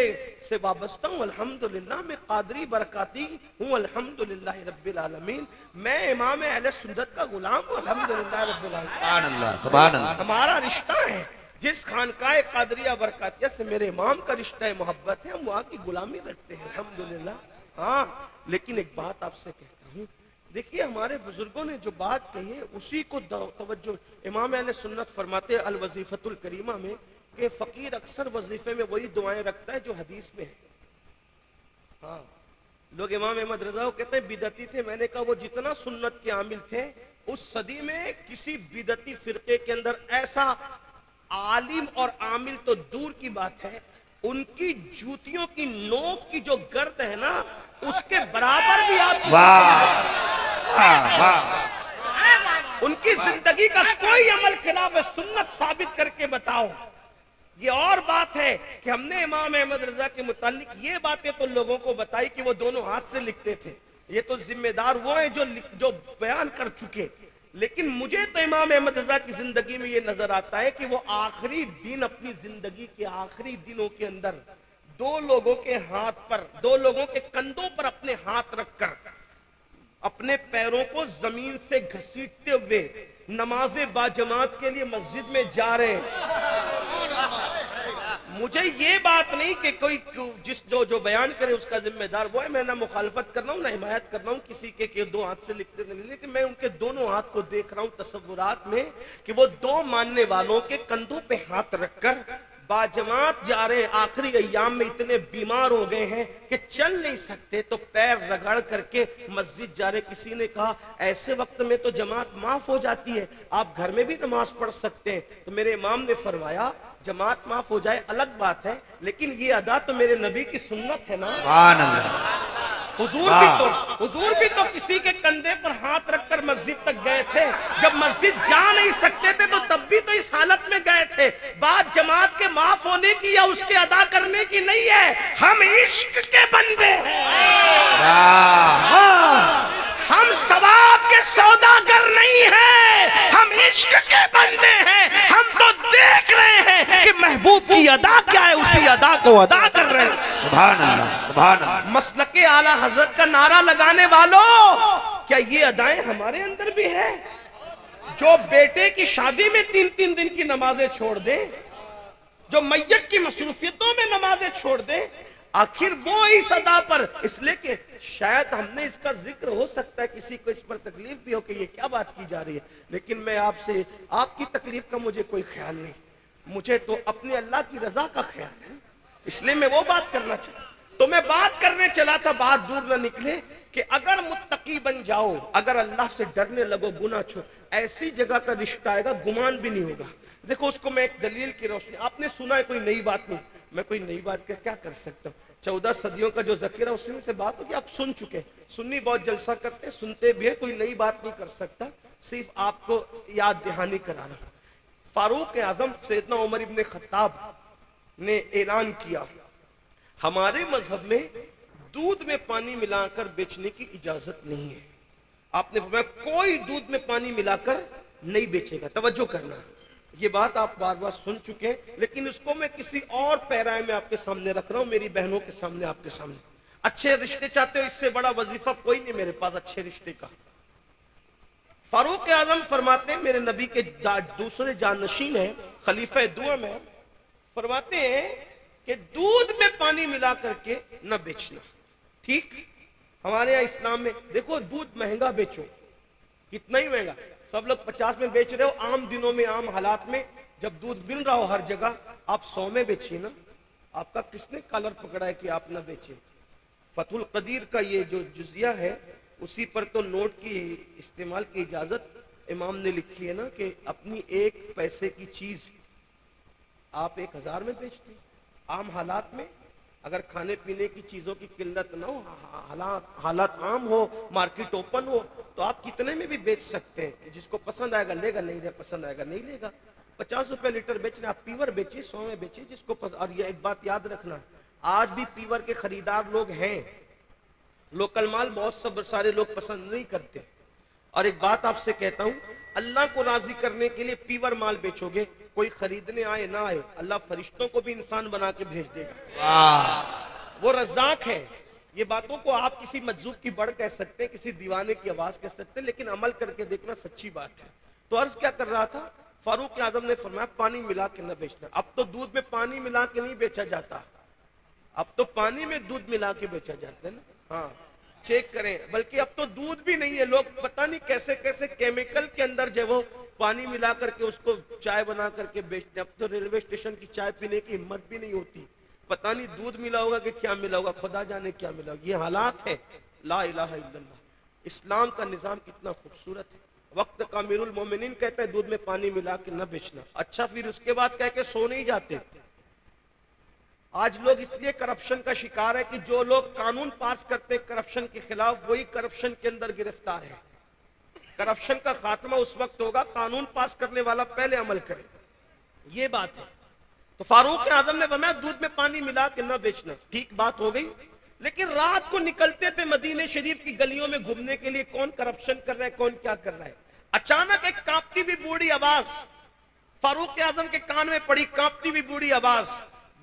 سے وابستہ ہوں، الحمدللہ میں قادری برکاتی ہوں، الحمدللہ رب العالمین، میں امام اہل سنت کا غلام ہوں، الحمدللہ رب العالمین۔ سبحان اللہ، سبحان اللہ۔ ہمارا رشتہ ہے جس خانقاہ قادریہ برکاتیہ سے میرے امام کا رشتہ ہے، محبت ہے، ہم وہاں کی غلامی رکھتے ہیں، الحمدللہ۔ ہاں لیکن ایک بات آپ سے کہتا ہوں، دیکھیے ہمارے بزرگوں نے جو بات کہی ہے اسی کو توجہ۔ امام اہل سنت فرماتے ہیں الوظیفۃ الکریمہ میں کہ فقیر اکثر وظیفے میں وہی دعائیں رکھتا ہے جو حدیث میں ہے۔ ہاں لوگ امام احمد رضا کو کہتے ہیں بدعتی تھے، میں نے کہا وہ جتنا سنت کے عامل تھے اس صدی میں کسی بدعتی فرقے کے اندر ایسا عالم اور عامل تو دور کی بات ہے، ان کی جوتیوں کی نوک کی جو گرد ہے نا اس کے برابر بھی آپ ان کی زندگی کا کوئی عمل خلاف سنت ثابت کر کے بتاؤ۔ یہ اور بات ہے کہ ہم نے امام احمد رضا کے متعلق یہ باتیں تو لوگوں کو بتائی کہ وہ دونوں ہاتھ سے لکھتے تھے، یہ تو ذمہ دار وہ ہیں جو بیان کر چکے، لیکن مجھے تو امام احمد رضا کی زندگی میں یہ نظر آتا ہے کہ وہ آخری دن اپنی زندگی کے آخری دنوں کے اندر دو لوگوں کے ہاتھ پر، دو لوگوں کے کندھوں پر اپنے ہاتھ رکھ کر اپنے پیروں کو زمین سے گھسیٹتے ہوئے نماز باجماعت کے لیے مسجد میں جا رہے ہیں۔ مجھے یہ بات نہیں کہ کوئی جو بیان کرے اس کا ذمہ دار وہ ہے، میں نہ مخالفت کر رہا ہوں نہ حمایت کر رہا ہوں کسی کے کہ دو ہاتھ سے لکھتے نہیں، لیکن میں ان کے دونوں ہاتھ کو دیکھ رہا ہوں تصورات میں کہ وہ دو ماننے والوں کے کندھوں پہ ہاتھ رکھ کر باجماعت جا رہے ہیں۔ آخری ایام میں اتنے بیمار ہو گئے ہیں کہ چل نہیں سکتے تو پیر رگڑ کر کے مسجد جا رہے۔ کسی نے کہا ایسے وقت میں تو جماعت معاف ہو جاتی ہے، آپ گھر میں بھی نماز پڑھ سکتے ہیں، تو میرے امام نے فرمایا جماعت معاف ہو جائے الگ بات ہے، لیکن یہ ادا تو میرے نبی کی سنت ہے نا۔ سبحان اللہ۔ حضور بھی تو کسی کے کندھے پر ہاتھ رکھ کر مسجد تک گئے تھے، جب مسجد جا نہیں سکتے تھے تو تب بھی تو اس حالت میں گئے تھے۔ بات جماعت کے معاف ہونے کی یا اس کے ادا کرنے کی نہیں ہے، ہم عشق کے بندے ہیں، ہم ثواب کے سوداگر نہیں ہیں، ہم عشق کے بندے ہیں۔ ہم تو دیکھ رہے ہیں کہ محبوب کی ادا کیا ہے، اسی ادا کو ادا کر رہے ہیں. سبحان اللہ سبحان اللہ. مسلک اعلیٰ حضرت کا نعرہ لگانے والوں، کیا یہ ادائیں ہمارے اندر بھی ہے؟ جو بیٹے کی شادی میں 3 دن کی نمازیں چھوڑ دیں، جو میت کی مصروفیتوں میں نمازیں چھوڑ دیں، آخر وہ اس ادا پر، اس لئے کہ شاید ہم نے اس کا ذکر ہو سکتا ہے کسی کو اس پر تکلیف بھی ہو کہ یہ کیا بات کی جا رہی ہے، لیکن میں آپ سے آپ کی تکلیف کا مجھے کوئی خیال نہیں، مجھے تو اپنے اللہ کی رضا کا خیال ہے، اس لیے میں وہ بات کرنا چاہتا. تو میں بات کرنے چلا تھا، بات دور نہ نکلے، کہ اگر متقی بن جاؤ، اگر اللہ سے ڈرنے لگو، گناہ چھوڑ، ایسی جگہ کا رشتہ آئے گا گمان بھی نہیں ہوگا. دیکھو اس کو میں ایک دلیل کی روشنی، آپ نے سنا ہے کوئی نئی بات نہیں، میں کوئی نئی بات کیا کر سکتا ہوں. 14 صدیوں کا جو ذخیرہ اس میں سے بات ہوگی، آپ سن چکے. سنی بہت جلسہ کرتے سنتے بھی ہے، کوئی نئی بات نہیں کر سکتا، صرف آپ کو یاد دہانی کرا رہا. فاروق اعظم سیدنا عمر ابن خطاب نے اعلان کیا، ہمارے مذہب میں دودھ میں پانی ملا کر بیچنے کی اجازت نہیں ہے. آپ نے فرمایا کوئی دودھ میں پانی ملا کر نہیں بیچے گا. توجہ کرنا، یہ بات آپ بار بار سن چکے ہیں، لیکن اس کو میں کسی اور پیرائے میں آپ کے سامنے رکھ رہا ہوں، میری بہنوں کے سامنے، آپ کے سامنے. اچھے رشتے چاہتے ہو، اس سے بڑا وظیفہ کوئی نہیں میرے پاس اچھے رشتے کا. فاروق اعظم فرماتے ہیں، میرے نبی کے دوسرے جانشین ہیں، خلیفہ دوم ہیں، فرماتے ہیں کہ دودھ میں پانی ملا کر کے نہ بیچنا. ٹھیک، ہمارے یہاں اسلام میں دیکھو دودھ مہنگا بیچو، کتنا ہی مہنگا، سب لوگ 50 میں بیچ رہے ہو، عام دنوں میں عام حالات میں جب دودھ مل رہا ہو ہر جگہ، آپ 100 میں بیچیے نا. آپ کا کس نے کالر پکڑا ہے کہ آپ نہ بیچیں؟ فتح القدیر کا یہ جو جزیہ ہے اسی پر تو نوٹ کی استعمال کی اجازت امام نے لکھی ہے نا، کہ اپنی 1 پیسے کی چیز آپ 1000 میں بیچتے ہیں. عام حالات میں اگر کھانے پینے کی چیزوں کی قلت نہ ہو، حالات عام ہو، مارکیٹ اوپن ہو، تو آپ کتنے میں بھی بیچ سکتے ہیں. جس کو پسند آئے گا لے گا، نہیں پسند آئے گا نہیں لے گا. 50 روپے لیٹر بیچ رہے، آپ پیور بیچیے، 100 میں بیچیے جس کو پسند. اور یہ ایک بات یاد رکھنا، آج بھی پیور کے خریدار لوگ ہیں، لوکل مال بہت سارے لوگ پسند نہیں کرتے. اور ایک بات آپ سے کہتا ہوں، اللہ کو راضی کرنے کے لیے پیور مال بیچو گے، کوئی خریدنے آئے نہ آئے، اللہ فرشتوں کو بھی انسان بنا کے بھیج دے گا. وہ رزاق ہے. یہ باتوں کو آپ کسی مجذوب کی بڑھ کہہ سکتے ہیں، کسی دیوانے کی آواز کہہ سکتے ہیں، لیکن عمل کر کے دیکھنا سچی بات ہے. تو عرض کیا کر رہا تھا، فاروق اعظم نے فرمایا پانی ملا کے نہ بیچنا. اب تو دودھ میں پانی ملا کے نہیں بیچا جاتا، اب تو پانی میں دودھ ملا کے بیچا جاتا ہے نا. ہاں چیک کریں، بلکہ اب تو دودھ بھی نہیں ہے، لوگ پتہ نہیں کیسے کیسے کیمیکل کے اندر جو وہ پانی ملا کر کے اس کو چائے بنا کر کے بیچتے ہیں. اب تو ریلوے اسٹیشن کی چائے پینے کی ہمت بھی نہیں ہوتی، پتہ نہیں دودھ ملا ہوگا کہ کیا ملا ہوگا، خدا جانے کیا ملا ہوگا. یہ حالات ہے. لا الہ الا اللہ. اسلام کا نظام کتنا خوبصورت ہے. وقت کا امیر المومنین کہتا ہے دودھ میں پانی ملا کے نہ بیچنا. اچھا پھر اس کے بعد کہہ کے سو نہیں جاتے. آج لوگ اس لیے کرپشن کا شکار ہے کہ جو لوگ قانون پاس کرتے کرپشن کے خلاف، وہی کرپشن کے اندر گرفتار ہے. کرپشن کا خاتمہ اس وقت ہوگا قانون پاس کرنے والا پہلے عمل کرے. یہ بات ہے. تو فاروق اعظم نے فرمایا دودھ میں پانی ملا کے نہ بیچنا. ٹھیک بات ہو گئی. لیکن رات کو نکلتے تھے مدینے شریف کی گلیوں میں گھومنے کے لیے، کون کرپشن کر رہا ہے کون کیا کر رہا ہے. اچانک ایک کانپتی ہوئی بوڑھی آواز فاروق اعظم کے کان میں پڑی. کانپتی ہوئی بوڑھی آواز،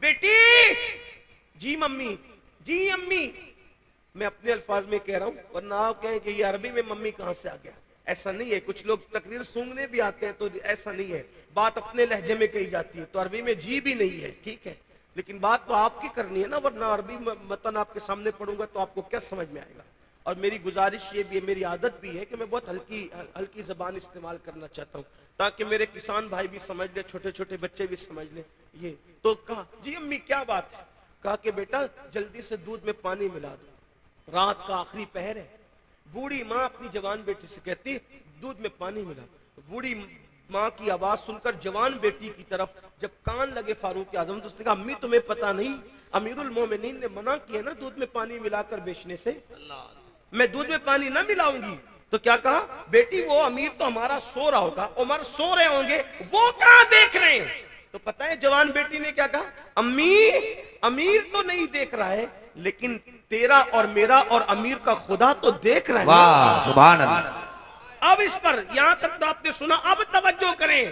بیٹی. جی ممی، جی امی. میں اپنے الفاظ میں کہہ رہا ہوں، ورنہ آپ کہیں کہ یہ عربی میں ممی کہاں سے آ گیا. ایسا نہیں ہے. کچھ لوگ تقریر سونگنے بھی آتے ہیں تو ایسا نہیں ہے، بات اپنے لہجے میں کہی جاتی ہے. تو عربی میں جی بھی نہیں ہے، ٹھیک ہے، لیکن بات تو آپ کی کرنی ہے نا، ورنہ عربی متن آپ کے سامنے پڑھوں گا تو آپ کو کیا سمجھ میں آئے گا. اور میری گزارش یہ بھی ہے، میری عادت بھی ہے کہ میں بہت ہلکی زبان استعمال کرنا چاہتا ہوں تاکہ میرے کسان بھائی بھی سمجھ لیں، چھوٹے چھوٹے بچے بھی سمجھ لیں. یہ تو کہا جی امی کیا بات ہے. کہا کہ بیٹا جلدی سے دودھ میں پانی ملا دو، رات کا آخری پہر ہے. بوڑھی ماں اپنی جوان بیٹی سے کہتی دودھ میں پانی ملا. بوڑھی ماں کی آواز سن کر جوان بیٹی کی طرف جب کان لگے فاروق اعظم تو اس نے کہا امی تمہیں پتا نہیں امیر المومنین نے منع کیا نا دودھ میں پانی ملا کر بیچنے سے، میں دودھ میں پانی نہ ملاؤں گی. تو کیا کہا بیٹی وہ امیر تو ہمارا سو رہا ہوگا، عمر سو رہے ہوں گے، وہ کہاں دیکھ رہے ہیں. تو پتہ ہے جوان بیٹی نے کیا کہا، امی امیر تو نہیں دیکھ رہا ہے لیکن تیرا اور میرا اور امیر کا خدا تو دیکھ رہا ہے. واہ سبحان اللہ. اب اس پر یہاں تک تو آپ نے سنا، اب توجہ کریں.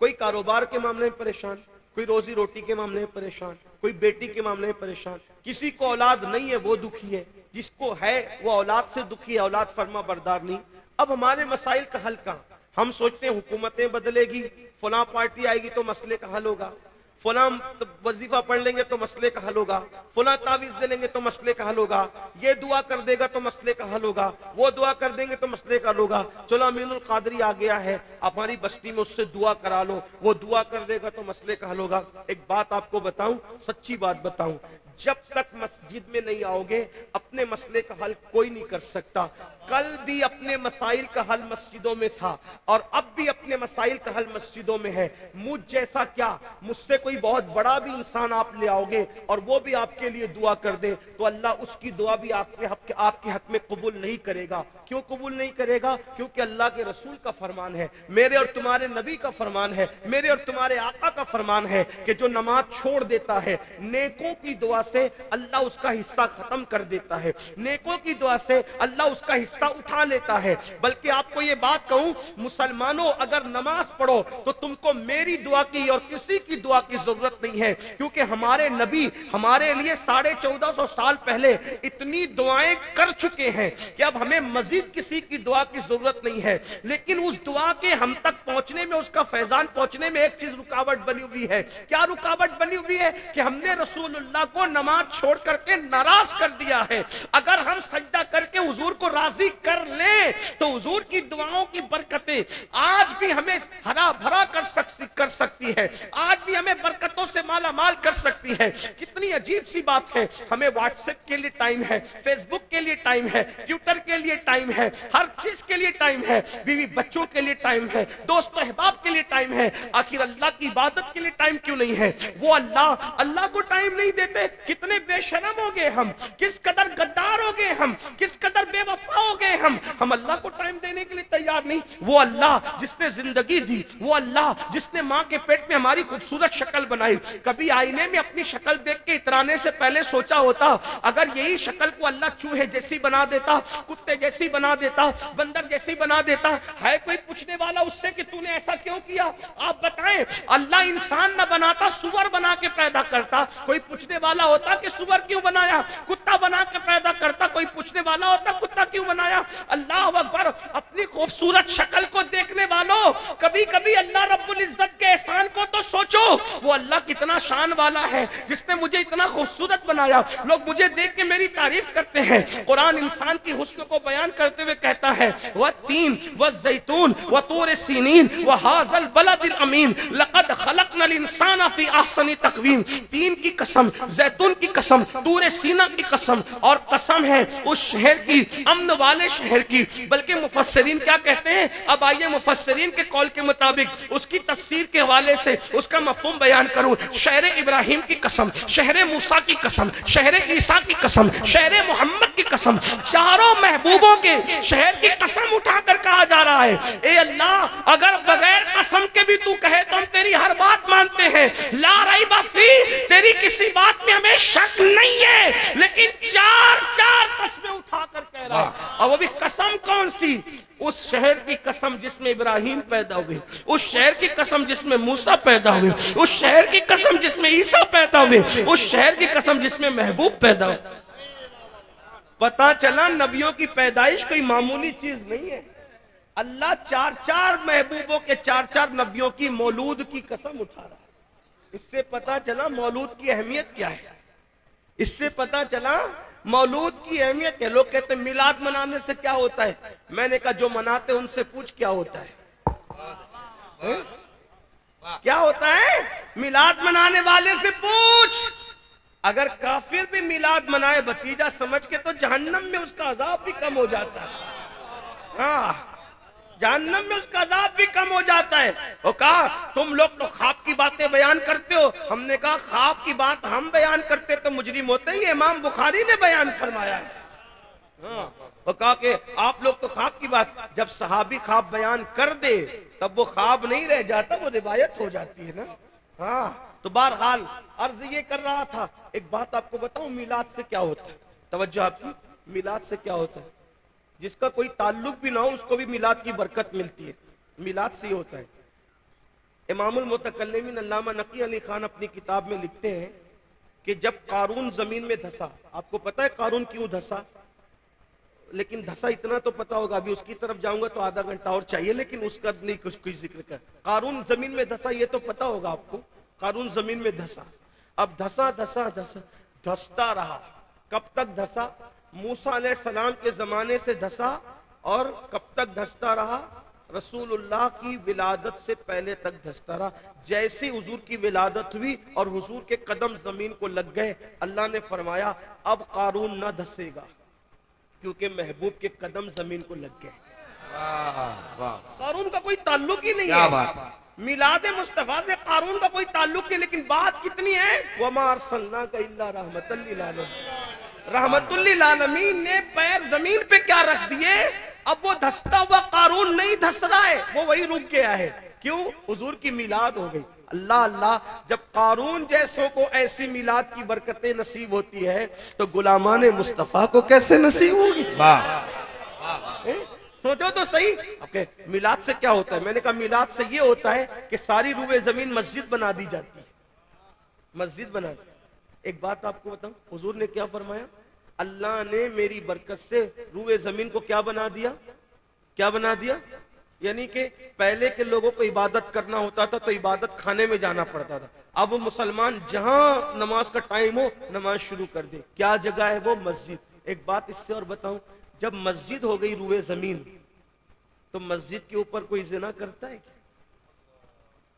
کوئی کاروبار کے معاملے میں پریشان, کوئی روزی روٹی کے معاملے میں پریشان, کوئی بیٹی کے معاملے میں پریشان, کسی کو اولاد نہیں ہے وہ دکھی ہے, جس کو ہے وہ اولاد سے دکھی ہے, اولاد فرما بردار نہیں. اب ہمارے مسائل کا حل کہاں؟ ہم سوچتے ہیں حکومتیں بدلے گی, فلاں پارٹی آئے گی تو مسئلے کا حل ہوگا, فلاں وظیفہ پڑھ لیں گے تو مسئلے کا حل ہوگا, فلاں تعویذ دے لیں گے تو مسئلے کا حل ہوگا, یہ دعا کر دے گا تو مسئلے کا حل ہوگا, وہ دعا کر دیں گے تو مسئلے کا حل ہوگا. چلو امین القادری آ گیا ہے, ہماری بستی میں اس سے دعا کرا لو, وہ دعا کر دے گا تو مسئلے کا حل ہوگا. ایک بات آپ کو بتاؤں, سچی بات بتاؤں, جب تک مسجد میں نہیں آؤ گے اپنے مسئلے کا حل کوئی نہیں کر سکتا. کل بھی اپنے مسائل کا حل مسجدوں میں تھا اور اب بھی اپنے مسائل کا حل مسجدوں میں ہے. مجھ جیسا کیا, مجھ سے کوئی بہت بڑا بھی انسان آپ لے آؤ گے اور وہ بھی آپ کے لیے دعا کر دے تو اللہ اس کی دعا بھی آپ کے حق میں قبول نہیں کرے گا. کیوں قبول نہیں کرے گا؟ کیونکہ اللہ کے رسول کا فرمان ہے, میرے اور تمہارے نبی کا فرمان ہے, میرے اور تمہارے آقا کا فرمان ہے کہ جو نماز چھوڑ دیتا ہے نیکوں کی دعا سے اللہ اس کا حصہ ختم کر دیتا ہے, نیکوں کی دعا سے اللہ اس کا حصہ اٹھا لیتا ہے. بلکہ آپ کو یہ بات کہوں, مسلمانوں اگر نماز پڑھو تو تم کو میری دعا کی اور کسی کی دعا کی ضرورت نہیں ہے, کیونکہ ہمارے نبی ہمارے لیے 1450 سال پہلے اتنی دعائیں کر چکے ہیں کہ اب ہمیں مزید کسی کی دعا کی ضرورت نہیں ہے. لیکن اس دعا کے ہم تک پہنچنے میں, اس کا فیضان پہنچنے میں ایک چیز رکاوٹ بنی ہوئی ہے. کیا رکاوٹ بنی ہوئی ہے؟ کہ ہم نے رسول اللہ کو نماز چھوڑ کر کے ناراض کر دیا ہے. اگر ہم سجدہ کر کے حضور کو راضی کر لیں تو حضور کی دعاؤں کی برکتیں آج بھی ہمیں ہرا بھرا کر سکتی ہے, آج بھی ہمیں برکتوں سے مالا مال کر سکتی ہے. کتنی عجیب سی بات ہے, ہمیں واٹس ایپ کے لیے ٹائم ہے, فیس بک کے لیے ٹائم ہے, ٹویٹر کے لیے ٹائم ہے, ہر چیز کے لیے ٹائم ہے, بیوی بچوں کے لیے ٹائم ہے, دوست احباب کے لیے ٹائم ہے. آخر اللہ کی عبادت کے لیے ٹائم کیوں نہیں ہے؟ وہ اللہ کو ٹائم نہیں دیتے. کتنے بے شرم ہو گئے ہم, کس قدر غدار ہو گئے ہم, کس قدر بے وفا ہو گئے ہم اللہ کو ٹائم دینے کے لیے تیار نہیں. وہ اللہ جس نے زندگی دی, وہ اللہ جس نے ماں کے پیٹ میں ہماری خوبصورت شکل بنائی, کبھی آئینے میں اپنی شکل دیکھ کے اترانے سے پہلے سوچا ہوتا اگر یہی شکل کو اللہ چوہے جیسی بنا دیتا, کتے جیسی بنا دیتا, بندر جیسی بنا دیتا, ہے کوئی پوچھنے والا اس سے کہ تو نے ایسا کیوں کیا؟ آپ بتائیں, اللہ انسان نہ بناتا سور بنا کے پیدا کرتا, کوئی پوچھنے والا ہوتا کہ سور کیوں بنایا؟ کتا بنا کے پیدا کرتا, کوئی پوچھنے والا ہوتا کتا کیوں بنایا؟ اللہ اکبر. اپنی خوبصورت شکل کو دیکھنے والوں, کبھی کبھی اللہ رب العزت کے احسان کو تو سوچو. وہ اللہ کتنا شان والا ہے جس نے مجھے اتنا خوبصورت بنایا. لوگ مجھے دیکھ کے میری تعریف کرتے ہیں. قرآن انسان کی حسن کو بیان کرتے ہوئے کہتا ہے والتین والزیتون وطور سینین وہذا البلد الامین لقد خلقنا الانسان فی احسن تقویم. تین کی قسم, زیتون کی قسم, طور سینا کی قسم, اور قسم ہے اس شہر کی, امن والے شہر کی. بلکہ مفسرین کیا کہتے ہیں؟ اب آئیے مفسرین کے قول کے مطابق اس کی تفسیر کے حوالے سے اس کا مفہوم بیان کروں. شہر ابراہیم کی قسم, شہر موسیٰ کی قسم, شہر عیسیٰ کی قسم, شہر محمد کی قسم, چاروں محبوبوں کے شہر کی قسم اٹھا کر کہا جا رہا ہے اے اللہ اگر بغیر قسم کے بھی تو کہے تو ہم تیری ہر بات مانتے ہیں, لا ریب فی, تیری کسی بات میں ہمیں شک نہیں ہے, لیکن چار قسمیں اٹھا کر کہہ رہا ہے. اور وہ بھی قسم کون سی؟ اس شہر کی قسم جس میں ابراہیم پیدا ہوئے, اس شہر کی قسم جس میں موسیٰ پیدا ہوئے, اس شہر کی قسم جس میں عیسیٰ پیدا ہوئے, اس شہر کی قسم جس میں محبوب پیدا ہوئے. پتا چلا نبیوں کی پیدائش کوئی معمولی چیز نہیں ہے. اللہ چار محبوبوں کے چار نبیوں کی مولود کی قسم اٹھا رہا ہے. اس سے پتا چلا مولود کی اہمیت کیا ہے. اس سے پتا چلا مولود کی اہمیت ہے. لوگ کہتے ہیں میلاد منانے سے کیا ہوتا ہے؟ میں نے کہا جو مناتے ان سے پوچھ کیا ہوتا ہے. کیا ہوتا ہے؟ میلاد منانے والے سے پوچھ. اگر کافر بھی میلاد منائے بھتیجا سمجھ کے تو جہنم میں اس کا عذاب بھی کم ہو جاتا ہے. ہاں, جہنم میں اس کا عذاب بھی کم ہو جاتا ہے. وہ کہا تم لوگ تو خواب کی باتیں بیان کرتے ہو. ہم نے کہا خواب کی بات ہم بیان کرتے تو مجرم ہوتے ہی, امام بخاری نے بیان فرمایا ہے. ہاں, وہ کہا کہ آپ لوگ تو خواب کی بات, جب صحابی خواب بیان کر دے تب وہ خواب نہیں رہ جاتا, وہ روایت ہو جاتی ہے نا. ہاں, تو بہرحال عرض یہ کر رہا تھا. ایک بات آپ کو بتاؤں, میلاد سے کیا ہوتا ہے؟ توجہ آپ کی, میلاد سے کیا ہوتا ہے؟ جس کا کوئی تعلق بھی نہ ہو اس کو بھی میلاد کی برکت ملتی ہے. میلاد سے ہی ہوتا ہے. امام المتکلمین علامہ نقی علی خان اپنی کتاب میں لکھتے ہیں کہ جب قارون زمین میں دھسا، آپ کو پتا ہے قارون کیوں دھسا؟ لیکن دھسا اتنا تو پتا ہوگا، ابھی اس کی طرف جاؤں گا تو آدھا گھنٹہ اور چاہیے، لیکن اس کا نہیں کچھ ذکر کر۔ قارون زمین میں دھسا یہ تو پتا ہوگا آپ کو، قارون زمین میں دھسا۔ اب دھستا رہا، کب تک دھسا؟ موسیٰ علیہ السلام کے زمانے سے دھسا، اور کب تک دھستا رہا؟ رسول اللہ کی ولادت سے پہلے تک دھستا رہا۔ جیسی حضور کی ولادت ہوئی اور حضور کے قدم زمین کو لگ گئے، اللہ نے فرمایا اب قارون نہ دھسے گا، کیونکہ محبوب کے قدم زمین کو لگ گئے۔ قارون کا کوئی تعلق ہی نہیں ہے، میلاد مصطفیٰ سے قارون کا کوئی تعلق نہیں، لیکن بات کتنی ہے، وَمَا أَرْسَلْنَاكَ إِلَّا رَحْمَةً لِّلْعَالَمِينَ۔ رحمت للعالمین نے پیر زمین پہ کیا رکھ دیے؟ اب وہ دھستا ہوا قارون نہیں دھس رہا ہے، وہ وہی رک گیا ہے۔ کیوں؟ حضور کی میلاد ہو گئی۔ اللہ اللہ، جب قارون جیسوں کو ایسی میلاد کی برکتیں نصیب ہوتی ہے تو غلامان مصطفیٰ کو کیسے نصیب ہوگی؟ سوچو تو صحیح، میلاد سے کیا ہوتا ہے؟ میں نے کہا میلاد سے یہ ہوتا ہے کہ ساری روئے زمین مسجد بنا دی جاتی ہے، مسجد بنا دی۔ ایک بات آپ کو بتاؤں، حضور نے کیا فرمایا؟ اللہ نے میری برکت سے روئے زمین کو کیا بنا دیا؟ کیا بنا دیا؟ یعنی کہ پہلے کے لوگوں کو عبادت کرنا ہوتا تھا تو عبادت خانے میں جانا پڑتا تھا، اب مسلمان جہاں نماز کا ٹائم ہو نماز شروع کر دے۔ کیا جگہ ہے وہ؟ مسجد۔ ایک بات اس سے اور بتاؤں، جب مسجد ہو گئی روئے زمین تو مسجد کے اوپر کوئی زنا کرتا ہے کیا؟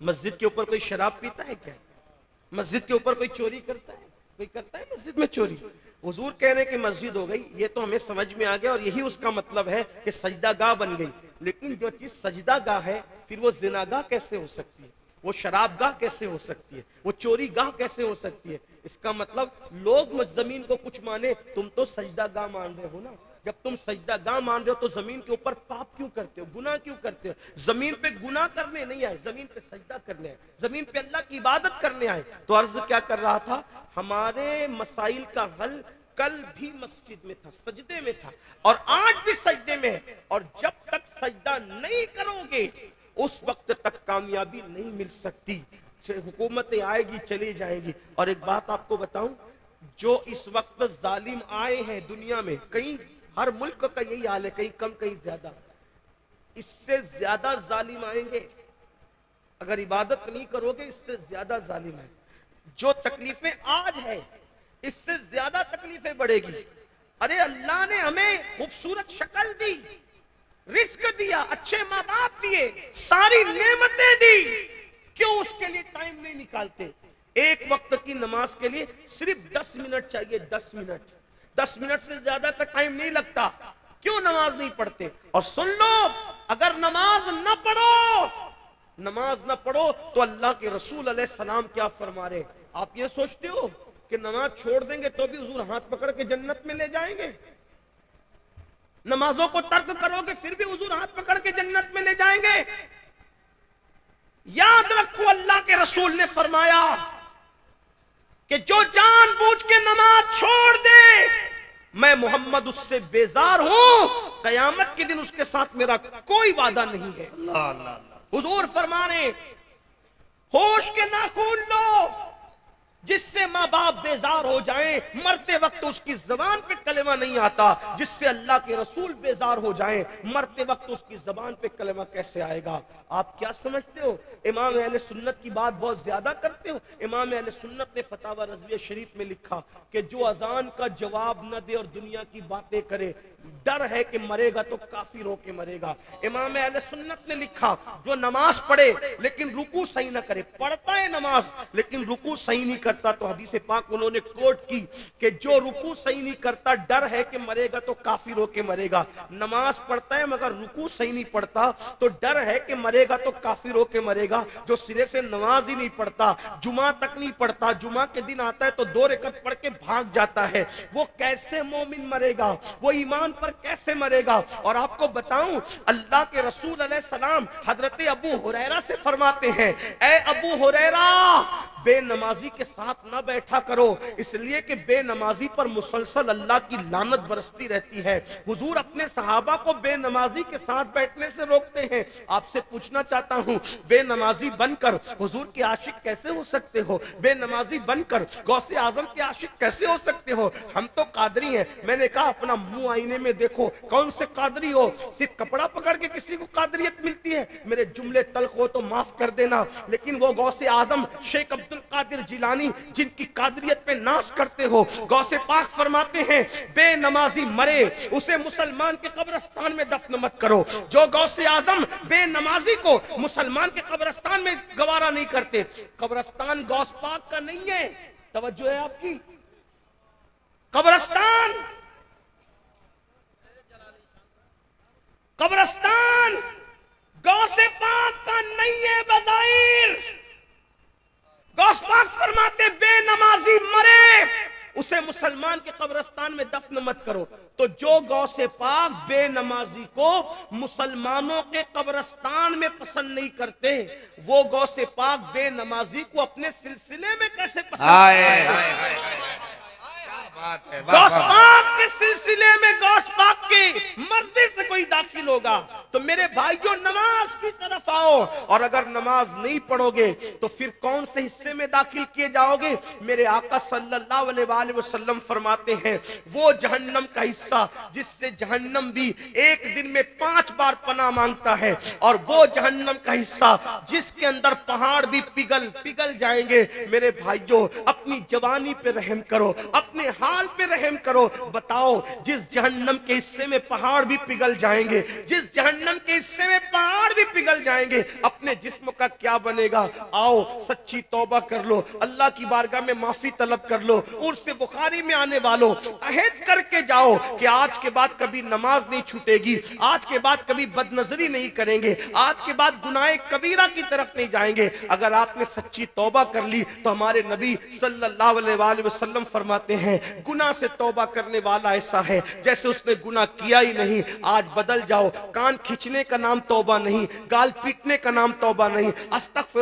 مسجد کے اوپر کوئی شراب پیتا ہے کیا؟ مسجد کے اوپر کوئی چوری کرتا ہے؟ کوئی کرتا ہے مسجد میں چوری؟ حضور کہہ رہے کہ مسجد ہو گئی، یہ تو ہمیں سمجھ میں آ گیا، اور یہی اس کا مطلب ہے کہ سجدہ گاہ بن گئی۔ لیکن جو چیز سجدہ گاہ ہے پھر وہ زنا گاہ کیسے ہو سکتی ہے؟ وہ شراب گاہ کیسے ہو سکتی ہے؟ وہ چوری گاہ کیسے ہو سکتی ہے؟ اس کا مطلب لوگ زمین کو کچھ مانے، تم تو سجدہ گاہ مان رہے ہو نا۔ جب تم سجدہ گاہ مان رہے ہو تو زمین کے اوپر پاپ کیوں کرتے ہو؟ گناہ کیوں کرتے ہو؟ زمین پہ گناہ کرنے نہیں آئے، زمین پہ سجدہ کرنے آئے، زمین پہ اللہ کی عبادت کرنے آئے۔ تو عرض کیا کر رہا تھا، ہمارے مسائل کا حل کل بھی مسجد میں تھا، سجدے میں تھا، اور آج بھی سجدے میں ہے، اور جب تک سجدہ نہیں کرو گے اس وقت تک کامیابی نہیں مل سکتی۔ حکومتیں آئے گی چلی جائیں گی۔ اور ایک بات آپ کو بتاؤں، جو اس وقت ظالم آئے ہیں دنیا میں، کہیں ہر ملک کا یہی حال ہے، کہیں کم کہیں زیادہ، اس سے زیادہ ظالم آئیں گے اگر عبادت نہیں کرو گے، اس سے زیادہ ظالم ہے۔ جو تکلیفیں آج ہیں اس سے زیادہ تکلیفیں بڑھے گی۔ ارے اللہ نے ہمیں خوبصورت شکل دی، رزق دیا، اچھے ماں باپ دیے، ساری نعمتیں دی، کیوں اس کے لیے ٹائم نہیں نکالتے؟ ایک وقت کی نماز کے لیے صرف 10 منٹ چاہیے، 10 منٹ، 10 منٹ سے زیادہ کا ٹائم نہیں لگتا، کیوں نماز نہیں پڑھتے؟ اور سن لو، اگر نماز نہ پڑھو تو اللہ کے رسول علیہ السلام کیا فرما رہے؟ آپ یہ سوچتے ہو کہ نماز چھوڑ دیں گے تو بھی حضور ہاتھ پکڑ کے جنت میں لے جائیں گے؟ نمازوں کو ترک کرو گے پھر بھی حضور ہاتھ پکڑ کے جنت میں لے جائیں گے؟ یاد رکھو، اللہ کے رسول نے فرمایا کہ جو جان بوجھ کے نماز چھوڑ دے میں محمد اس سے بیزار ہوں، قیامت کے دن اس کے ساتھ میرا کوئی وعدہ نہیں ہے۔ حضور فرما رہے ہوش کے ناخن لو، جس سے ماں باپ بیزار ہو جائیں، مرتے وقت اس کی زبان پہ کلمہ نہیں آتا، جس سے اللہ کے رسول بیزار ہو جائیں، مرتے وقت اس کی زبان پہ کلمہ کیسے آئے گا؟ آپ کیا سمجھتے ہو؟ امام اہل سنت کی بات بہت زیادہ کرتے ہو۔ امام اہل سنت نے فتاوی رضویہ شریف میں لکھا کہ جو اذان کا جواب نہ دے اور دنیا کی باتیں کرے، ڈر ہے کہ مرے گا تو کافر ہو کے مرے گا۔ امام اہل سنت نے لکھا جو نماز پڑھے لیکن رکوع صحیح نہ کرے، پڑھتا ہے نماز لیکن رکوع صحیح نہیں کرتا، تو حدیث پاک انہوں نے کوٹ کی کہ جو رکوع صحیح نہیں کرتا، ڈر ہے کہ مرے گا تو کافر ہو کے مرے گا۔ نماز پڑھتا ہے مگر رکوع صحیح نہیں پڑھتا تو ڈر ہے کہ مرے گا تو کافر ہو کے مرے گا۔ جو سرے سے نماز ہی نہیں پڑھتا، جمعہ تک نہیں پڑھتا، جمعہ کے دن آتا ہے تو 2 رکعت پڑھ کے بھاگ جاتا ہے، وہ کیسے مومن مرے گا؟ وہ ایمان پر کیسے مرے گا؟ اور آپ کو بتاؤں، اللہ کے رسول علیہ السلام حضرت ابو ہریرہ سے فرماتے ہیں، اے ابو ہریرہ، بے نمازی کے ساتھ نہ بیٹھا کرو، اس لیے کہ بے نمازی پر مسلسل اللہ کی لعنت برستی رہتی ہے۔ حضور اپنے صحابہ کو بے نمازی کے ساتھ بیٹھنے سے روکتے ہیں۔ آپ سے پوچھنا چاہتا ہوں، بے نمازی بن کر حضور کے عاشق کیسے ہو سکتے ہو؟ بے نمازی بن کر غوث اعظم کے عاشق کیسے ہو سکتے ہو؟ ہم تو قادری ہیں۔ میں نے کہا اپنا منہ آئینے میں دیکھو، کون سے قادری ہو؟ صرف کپڑا پکڑ کے کسی کو قادریت ملتی ہے؟ میرے جملے تلخ ہو تو معاف کر دینا، لیکن وہ غوث اعظم شیخ عبد القادر جیلانی جن کی قادریت پہ ناز کرتے ہو، غوث پاک فرماتے ہیں بے نمازی مرے اسے مسلمان کے قبرستان میں دفن مت کرو۔ جو غوث اعظم بے نمازی کو مسلمان کے قبرستان میں گوارا نہیں کرتے، قبرستان غوث پاک کا نہیں ہے، توجہ ہے آپ کی، قبرستان غوث پاک کا نہیں ہے بظاہر۔ غوث پاک فرماتے بے نمازی مرے اسے مسلمان کے قبرستان میں دفن مت کرو۔ تو جو غوث پاک بے نمازی کو مسلمانوں کے قبرستان میں پسند نہیں کرتے، وہ غوث پاک بے نمازی کو اپنے سلسلے میں کیسے پسند کرتے؟ غوث پاک کے سلسلے میں غوث پاک کی مرضی سے کوئی داخل ہوگا تو میرے بھائیوں نماز کی طرف آؤ، اور اگر نماز نہیں پڑھو گے تو پھر کون سے حصے میں داخل کیے جاؤ گے؟ میرے آقا صلی اللہ علیہ وآلہ وسلم فرماتے ہیں وہ جہنم کا حصہ جس سے جہنم بھی ایک دن میں 5 بار پناہ مانگتا ہے، اور وہ جہنم کا حصہ جس کے اندر پہاڑ بھی پگھل جائیں گے۔ میرے بھائیوں اپنی جوانی پہ رحم کرو، اپنے حال پہ رحم کرو۔ بتاؤ جس جہنم کے حصے میں پہاڑ بھی پگھل جائیں گے، جس جہنم کے حصے میں پہاڑ بھی پگھل جائیں گے، اپنے جسم کا کیا بنے گا؟ آؤ سچی توبہ کر لو، اللہ کی بارگاہ میں معافی طلب کر لو۔ عرس بخاری میں آنے والوں عہد کر کے جاؤ کہ آج کے بعد کبھی نماز نہیں چھوٹے گی، آج کے بعد کبھی بد نظری نہیں کریں گے، آج کے بعد گناہ کبیرہ کی طرف نہیں جائیں گے۔ اگر آپ نے سچی توبہ کر لی تو ہمارے نبی صلی اللہ علیہ وآلہ وسلم فرماتے ہیں گناہ سے توبہ کرنے والا ایسا ہے جیسے اس نے گناہ کیا ہی نہیں۔ آج بدل جاؤ، کان کھچنے کا نام توبہ نہیں، گال پیٹنے کا نام توبہ نہیں، استغفر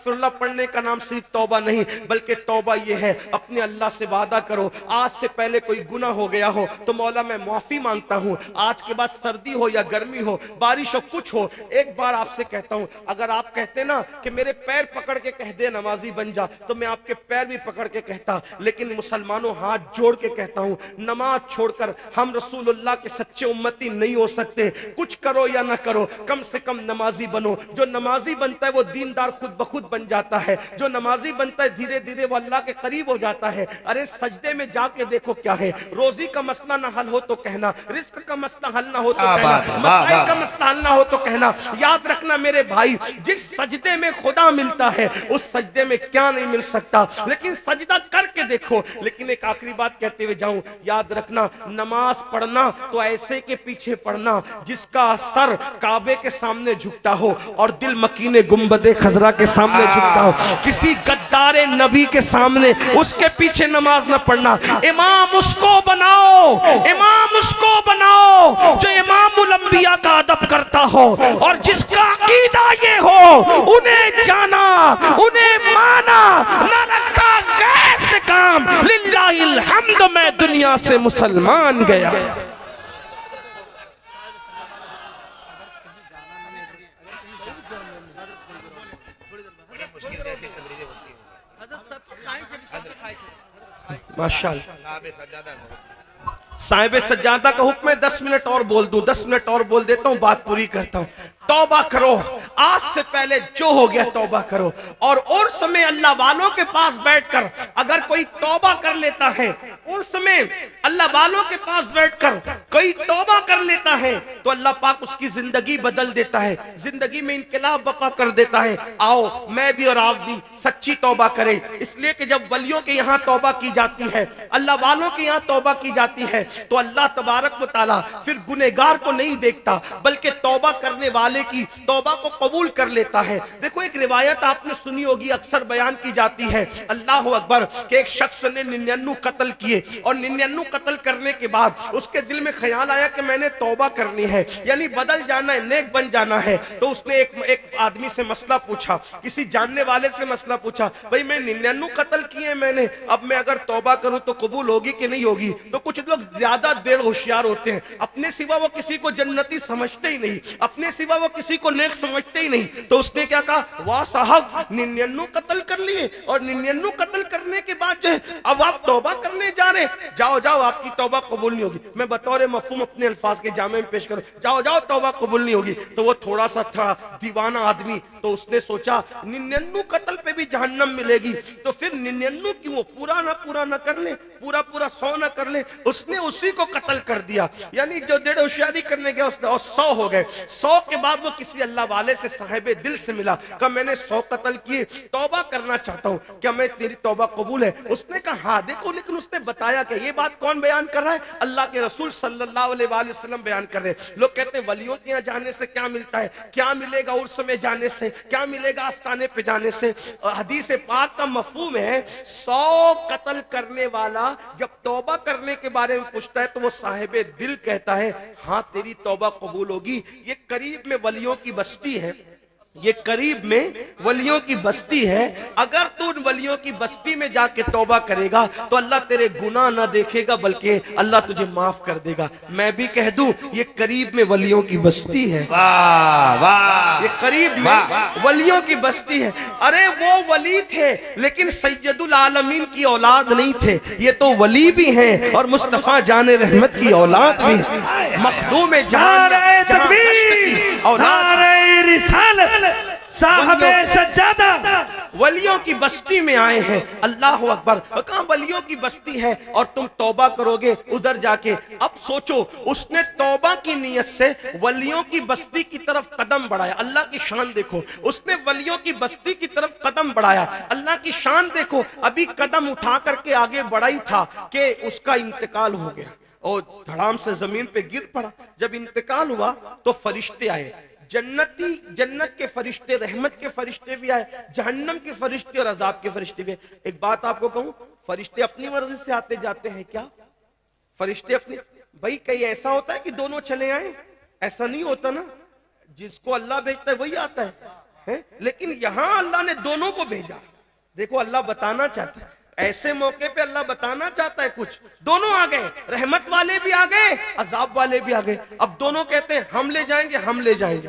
اللہ پڑھنے کا نام صرف توبہ نہیں، بلکہ توبہ یہ ہے اپنے اللہ سے وعدہ کرو آج سے پہلے کوئی گناہ ہو گیا ہو تو مولا میں معافی مانگتا ہوں، آج کے بعد سردی ہو یا گرمی ہو، بارش ہو، کچھ ہو، ایک بار آپ سے کہتا ہوں اگر آپ کہتے نا کہ میرے پیر پکڑ کے کہہ دے نمازی بن جا تو میں آپ کے پیر بھی پکڑ کے کہتا، لیکن مسلمانوں ہاتھ جوڑ کے کہتا ہوں نماز چھوڑ کر ہم رسول اللہ کے سچے امتی نہیں ہو سکتے۔ کچھ کرو یا نہ کرو، کم سے کم نمازی بنو۔ جو نمازی بنتا ہے وہ دیندار خود بخود بن جاتا ہے، جو نمازی بنتا ہے دھیرے دھیرے وہ اللہ کے قریب ہو جاتا ہے۔ ارے سجدے میں جا کے دیکھو کیا ہے، روزی کا مسئلہ نہ حل ہو تو کہنا، رزق کا مسئلہ حل نہ ہو تو کہنا، مسائل کا مسئلہ حل نہ ہو تو کہنا۔ یاد رکھنا میرے بھائی، جس سجدے میں خدا ملتا ہے اس سجدے میں کیا نہیں مل سکتا، لیکن سجدہ کر کے دیکھو۔ لیکن ایک آخری بات کہتے ہوئے جاؤں، یاد رکھنا نماز پڑھنا تو ایسے کے پیچھے پڑھنا جس کا سر کعبے کے سامنے جھکتا ہو اور دل مکین گنبد خضرا کے سامنے جھکتا ہو، کسی غدار نبی کے سامنے اس کے پیچھے نماز نہ پڑھنا۔ امام اس کو بناؤ، امام اس کو بناؤ جو امام الانبیاء کا ادب کرتا ہو اور جس کا عقیدہ یہ ہو انہیں جانا، انہیں مانا، نہ رکھا غیر سے کام۔ للہ الحمد میں دنیا سے مسلمان گیا۔ ماشاءاللہ صاحب سجادہ کا حکم ہے 10 منٹ اور بول دوں، 10 منٹ اور بول دیتا ہوں، بات پوری کرتا ہوں۔ توبہ کرو، آج سے پہلے جو ہو گیا توبہ کرو، اور عرس میں اللہ والوں کے پاس بیٹھ کر اگر کوئی توبہ کر لیتا ہے، عرس میں اللہ والوں کے پاس بیٹھ کر کوئی توبہ کر لیتا ہے تو اللہ پاک اس کی زندگی بدل دیتا ہے، زندگی میں انقلاب برپا کر دیتا ہے۔ آؤ میں بھی اور آپ بھی سچی توبہ کریں، اس لیے کہ جب ولیوں کے یہاں توبہ کی جاتی ہے، اللہ والوں کے یہاں توبہ کی جاتی ہے تو اللہ تبارک و تعالیٰ پھر گنہگار کو نہیں دیکھتا بلکہ توبہ کرنے والے والے کی توبہ کو قبول کر لیتا ہے. دیکھو ایک روایت آپ نے سنی ہوگی, اکثر بیان کی جاتی ہے, اللہ اکبر, کہ ایک شخص نے 99 قتل کیے اور 99 قتل کرنے کے بعد اس کے دل میں خیال آیا کہ میں نے توبہ کرنی ہے, یعنی بدل جانا ہے, نیک بن جانا ہے. تو اس نے ایک آدمی سے مسئلہ پوچھا, کسی جاننے والے سے مسئلہ پوچھا, بھئی میں 99 قتل کیے میں نے, اب میں اگر توبہ کروں تو قبول ہوگی کہ نہیں ہوگی؟ تو کچھ لوگ زیادہ دیر ہوشیار ہوتے ہیں, اپنے سوا وہ کسی کو جنتی سمجھتے ہی نہیں, اپنے سوا وہ کسی کو نیک سمجھتے ہی نہیں. تو اس نے کیا کہا, واہ صاحب 99 قتل کر لیے اور 99 قتل کرنے کے بعد جو ہے اب آپ توبہ کرنے جا رہے ہیں, جاؤ جاؤ آپ کی توبہ قبول نہیں ہوگی. میں بطور مفہوم اپنے الفاظ کے جامع میں پیش کروں, جاؤ جاؤ توبہ قبول نہیں ہوگی. تو وہ تھوڑا سا تھا دیوانہ آدمی, تو اس نے سوچا 99 قتل پہ بھی جہنم ملے گی, تو پھر 99 کیوں پورا نہ کر لے, پورا 100 نہ کر لے. اس نے اسی کو قتل کر دیا, یعنی جو دیر ہوشیاری کرنے گیا اس نے, اور 100 ہو گئے. 100 کے بعد وہ کسی اللہ والے سے صاحب دل سے ملا, کہا میں نے 100 قتل کیے, توبہ کرنا چاہتا ہوں, کیا میں تیری توبہ قبول ہے؟ اس نے کہا ہاں. دیکھو لیکن اس نے بتایا کہ یہ بات کون بیان کر رہا ہے؟ اللہ کے رسول صلی اللہ علیہ وآلہ وسلم بیان کر رہے ہیں. لوگ کہتے ہیں ولیوں کے یہاں جانے سے کیا ملتا ہے, کیا ملے گا عرس میں جانے سے, کیا ملے گا آستانے پہ جانے سے؟ حدیث پاک کا مفہوم ہے 100 قتل کرنے والا جب توبہ کرنے کے بارے میں پوچھتا ہے تو وہ صاحب دل کہتا ہے ہاں تیری توبہ قبول ہوگی. یہ قریب میں ولیوں کی بستی ہے, یہ قریب میں ولیوں کی بستی ہے. اگر تو ان ولیوں کی بستی میں جا کے توبہ کرے گا تو اللہ تیرے گناہ نہ دیکھے گا بلکہ اللہ تجھے معاف کر دے گا. میں بھی کہہ دوں یہ قریب میں ولیوں کی بستی ہے, واہ واہ, یہ قریب میں ولیوں کی بستی ہے. ارے وہ ولی تھے لیکن سید العالمین کی اولاد نہیں تھے, یہ تو ولی بھی ہیں اور مصطفیٰ جان رحمت کی اولاد بھی ہیں, مخدوم جان کی اولاد, رسالت صاحب سجادہ ولیوں کی بستی میں آئے ہیں. اللہ اکبر. کہاں ولیوں کی بستی ہے اور تم توبہ کرو گے ادھر جا کے. اب سوچو اس نے توبہ کی نیت سے ولیوں کی بستی کی طرف قدم بڑھایا. اللہ کی شان دیکھو, اس نے ولیوں کی بستی کی طرف قدم بڑھایا. اللہ کی شان دیکھو, ابھی قدم اٹھا کر کے آگے بڑھا ہی تھا کہ اس کا انتقال ہو گیا اور دھڑام سے زمین پہ گر پڑا. جب انتقال ہوا تو فرشتے آئے, جنت کے فرشتے, رحمت کے فرشتے بھی آئے, جہنم کے فرشتے اور عذاب کے فرشتے بھی آئے. ایک بات آپ کو کہوں, فرشتے اپنی مرضی سے آتے جاتے ہیں کیا؟ فرشتے اپنی, بھائی کہیں ایسا ہوتا ہے کہ دونوں چلے آئیں؟ ایسا نہیں ہوتا نا, جس کو اللہ بھیجتا ہے وہی آتا ہے. لیکن یہاں اللہ نے دونوں کو بھیجا. دیکھو اللہ بتانا چاہتا ہے, ایسے موقع پہ اللہ بتانا چاہتا ہے کچھ. دونوں آ گئے, رحمت والے بھی آ گئے, عذاب والے بھی آ گئے. اب دونوں کہتے ہیں ہم لے جائیں گے, ہم لے جائیں گے.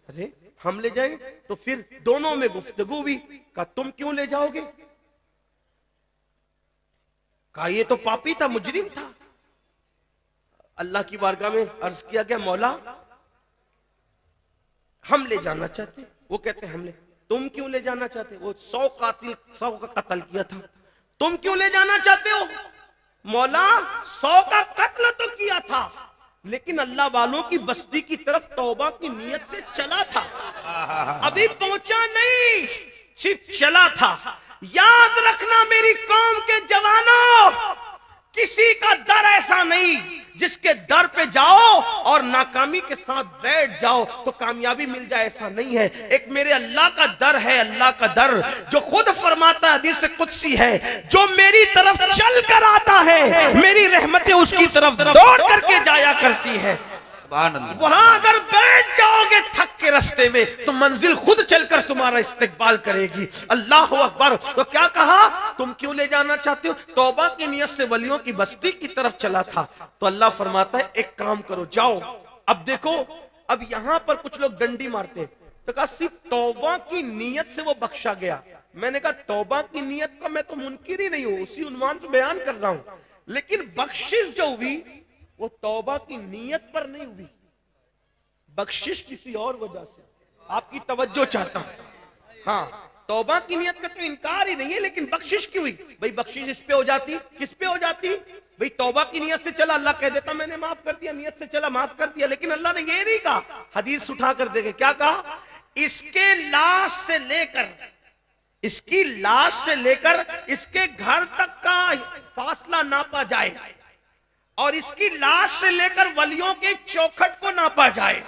ارے ہم لے جائیں گے, تو پھر دونوں میں گفتگو بھی. کہا تم کیوں لے جاؤ گے؟ کہا یہ تو پاپی تھا, مجرم تھا. اللہ کی بارگاہ میں عرض کیا گیا مولا ہم لے جانا چاہتے. وہ کہتے ہیں ہم لے. تم کیوں لے جانا چاہتے؟ وہ 100 کا قتل کیا تھا, تم کیوں لے جانا چاہتے ہو؟ مولا 100 کا قتل تو کیا تھا لیکن اللہ والوں کی بستی کی طرف توبہ کی نیت سے چلا تھا, ابھی پہنچا نہیں, صرف چلا تھا. یاد رکھنا میری قوم کے جوانوں, کسی کا در ایسا نہیں جس کے در پہ جاؤ اور ناکامی کے ساتھ بیٹھ جاؤ تو کامیابی مل جائے, ایسا نہیں ہے. ایک میرے اللہ کا در ہے, اللہ کا در جو خود فرماتا ہے, حدیث قدسی ہے, جو میری طرف چل کر آتا ہے میری رحمتیں اس کی طرف دوڑ کر کے جایا کرتی ہے. وہاں اگر بیٹھ جاؤ گے تھک کے رستے میں تو منزل خود چل کر تمہارا استقبال کرے گی. اللہ اکبر. تو کیا کہا, تم کیوں لے جانا چاہتے ہو؟ توبہ کی نیت سے ولیوں کی بستی کی طرف چلا تھا. تو اللہ فرماتا ہے ایک کام کرو, جاؤ. اب دیکھو, اب یہاں پر کچھ لوگ ڈنڈی مارتے ہیں. تو کہا صرف توبہ کی نیت سے وہ بخشا گیا. میں نے کہا توبہ کی نیت کا میں تو منکر ہی نہیں ہوں, اسی عنوان سے بیان کر رہا ہوں, لیکن بخشش جو ہوئی وہ توبہ کی نیت پر نہیں ہوئی, بخشش کسی اور وجہ سے. آپ کی توجہ چاہتا ہوں. ہاں توبہ کی نیت کا تو انکار ہی نہیں ہے, لیکن بخشش کی ہوئی. بھئی بخشش اس پہ ہو جاتی, کس پہ ہو جاتی؟ بھئی توبہ کی نیت سے چلا, اللہ کہہ دیتا میں نے معاف کر دیا, نیت سے چلا معاف کر دیا. لیکن اللہ نے یہ نہیں کہا, حدیث اٹھا کر دے گے, کیا کہا؟ اس کے لاش سے لے کر, اس کی لاش سے لے کر اس کے گھر تک کا فاصلہ ناپا جائے اور اس کی لاش سے لے کر ولیوں کے چوکھٹ کو ناپا جائے.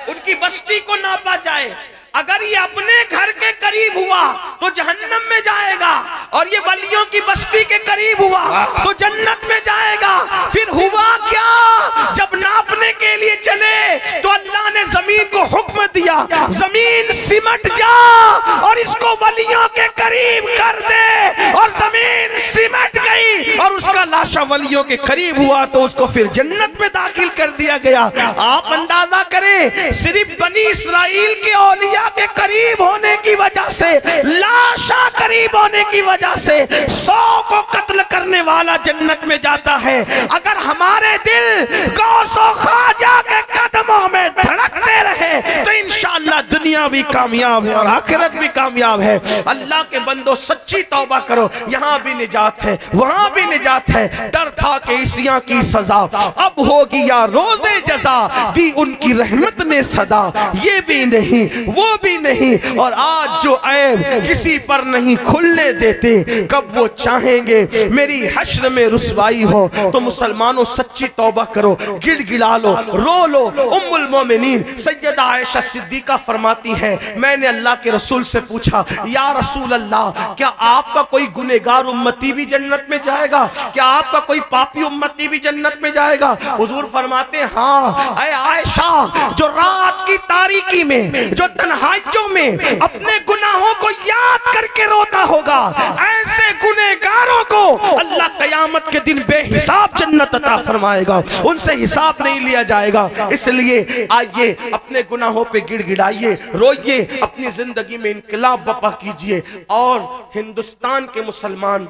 ان کی بستی کو ناپا جائے. اگر یہ اپنے گھر کے قریب ہوا تو جہنم میں جائے گا, اور یہ ولیوں کی بستی کے قریب ہوا تو جنت میں جائے گا. پھر ہوا کیا؟ جب ناپنے کے لیے چلے تو اللہ نے زمین کو حکم دیا, زمین سمٹ جا اور اس کو ولیوں کے قریب کر دے, اور زمین سمٹ گئی اور اس کا لاشا ولیوں کے قریب ہوا تو اس کو پھر جنت میں داخل کر دیا گیا. آپ اندازہ کریں, صرف بنی اسرائیل کے اولیاء کے قریب ہونے کی وجہ سے, لاشا قریب ہونے کی وجہ سے 100 کو قتل کرنے والا جنت میں جاتا ہے. اگر ہمارے دل غوث و خواجہ کے قدموں میں دھڑکتے رہے تو انشاءاللہ دنیا بھی کامیاب ہے اور آخرت بھی کامیاب ہے. اللہ کے بندو سچی توبہ کرو, یہاں بھی نجات ہے وہاں بھی نجات ہے. ڈر تھا کہ عیسیاں کی سزا اب ہوگی یا روز جزا, دی ان کی رحمت نے صدا, یہ بھی نہیں وہ بھی نہیں, اور آج جو عیب کسی پر نہیں کھلنے دیتے, کب وہ چاہیں گے میری حشر میں رسوائی ہو. تو مسلمانوں سچی توبہ کرو, گڑ گڑا لو, رو لو. ام المومنین سیدہ عائشہ صدیقہ فرماتی ہے, میں نے اللہ کے رسول سے پوچھا, یا رسول اللہ کیا آپ کا کوئی گنہگار امتی بھی جنت میں جائے گا؟ کیا آپ کا کوئی پاپی امتی بھی جنت میں جائے گا؟ حضور فرماتے ہاں اے عائشہ, جو رات کی تاریکی میں, جو تنہائیوں میں اپنے گناہوں کو یاد کر کے روتا ہوگا, ایسے گنہگاروں کو اللہ قیامت کے دن بے حساب جنت عطا فرمائے گا, ان سے حساب نہیں لیا جائے گا. اس لیے آئیے اپنے گناہوں پہ گڑ گڑائیے, روئیے, اپنی زندگی میں انقلاب برپا کیجئے. اور ہندوستان کے مسلمان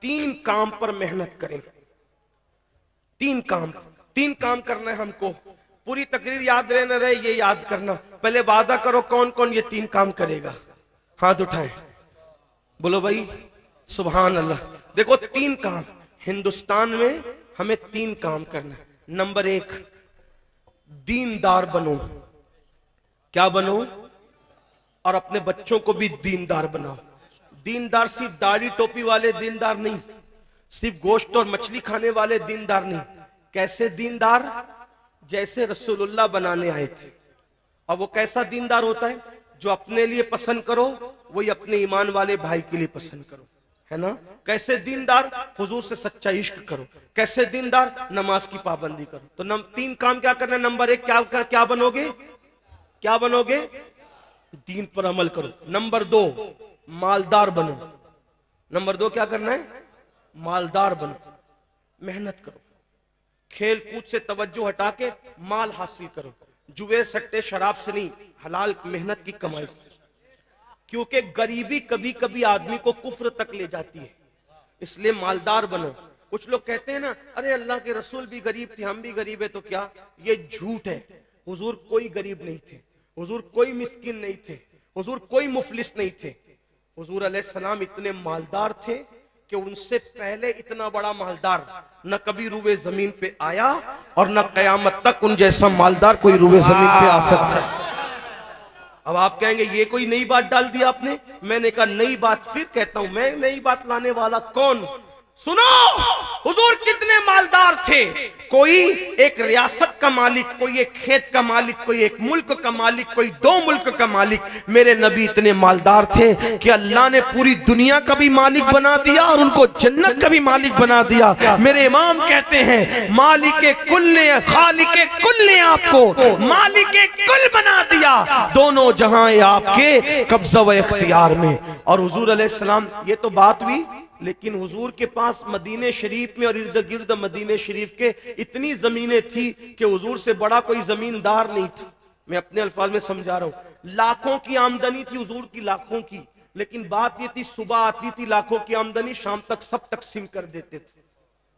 3 کام پر محنت کریں. 3 کام کرنا ہے ہم کو. پوری تقریر یاد رہنا رہے, یہ یاد کرنا. پہلے وعدہ کرو کون کون یہ 3 کام کرے گا, ہاتھ اٹھائیں, بولو بھائی سبحان اللہ. دیکھو 3 کام ہندوستان میں ہمیں 3 کام کرنا ہے. نمبر 1, دیندار بنو. کیا بنو؟ اور اپنے بچوں کو بھی دیندار بناؤ. دیندار صرف داڑھی ٹوپی والے دیندار نہیں, صرف گوشت اور مچھلی کھانے والے دیندار نہیں. کیسے دیندار؟ جیسے رسول اللہ بنانے آئے تھے. اور وہ کیسا دیندار ہوتا ہے؟ جو اپنے لیے پسند کرو وہی اپنے ایمان والے بھائی کے لیے پسند کرو, ہے نا. کیسے دیندار؟ حضور سے سچا عشق کرو. کیسے دیندار؟ نماز کی پابندی کرو. تو 3 کام کیا کرنا ہے؟ نمبر 1 کیا بنو گے؟ کیا بنو گے؟ دین پر عمل کرو. نمبر 2 مالدار بنو. نمبر 2 کیا کرنا ہے؟ مالدار بنو. محنت کرو, کھیل کود سے توجہ ہٹا کے مال حاصل کرو. جوئے سٹے شراب سے نہیں, حلال محنت کی کمائی سے. کیونکہ غریبی کبھی کبھی آدمی کو کفر تک لے جاتی ہے, اس لیے مالدار بنو. کچھ لوگ کہتے ہیں نا, ارے اللہ کے رسول بھی غریب تھے, ہم بھی غریب ہیں, تو کیا؟ یہ جھوٹ ہے. حضور کوئی غریب نہیں تھے, حضور کوئی مسکین نہیں تھے, حضور کوئی مفلس نہیں تھے. حضور علیہ السلام اتنے مالدار تھے کہ ان سے پہلے اتنا بڑا مالدار نہ کبھی روئے زمین پہ آیا, اور نہ قیامت تک ان جیسا مالدار کوئی روئے زمین پہ آ سکتا ہے. اب آپ کہیں گے یہ کوئی نئی بات ڈال دی آپ نے. میں نے کہا نئی بات پھر کہتا ہوں, میں نئی بات لانے والا کون؟ سنو, حضور کتنے مالدار تھے. کوئی ایک ریاست کا مالک, کوئی ایک کھیت کا مالک, کوئی ایک ملک کا مالک, کوئی 2 ملک کا مالک. میرے نبی اتنے مالدار تھے کہ اللہ نے پوری دنیا کا بھی مالک بنا دیا اور ان کو جنت کا بھی مالک بنا دیا. میرے امام کہتے ہیں مالک کل نے, خالق کل نے آپ کو مالک کل بنا دیا, دونوں جہاں آپ کے قبضہ و اختیار میں. اور حضور علیہ السلام, یہ تو بات بھی, لیکن حضور کے پاس مدینہ شریف میں اور ارد گرد مدینہ شریف کے اتنی زمینیں تھی کہ حضور سے بڑا کوئی زمیندار نہیں تھا. میں اپنے الفاظ میں سمجھا رہا ہوں. لاکھوں کی آمدنی تھی حضور کی, لاکھوں کی. لیکن بات یہ تھی, صبح آتی تھی لاکھوں کی آمدنی, شام تک سب تقسیم کر دیتے تھے.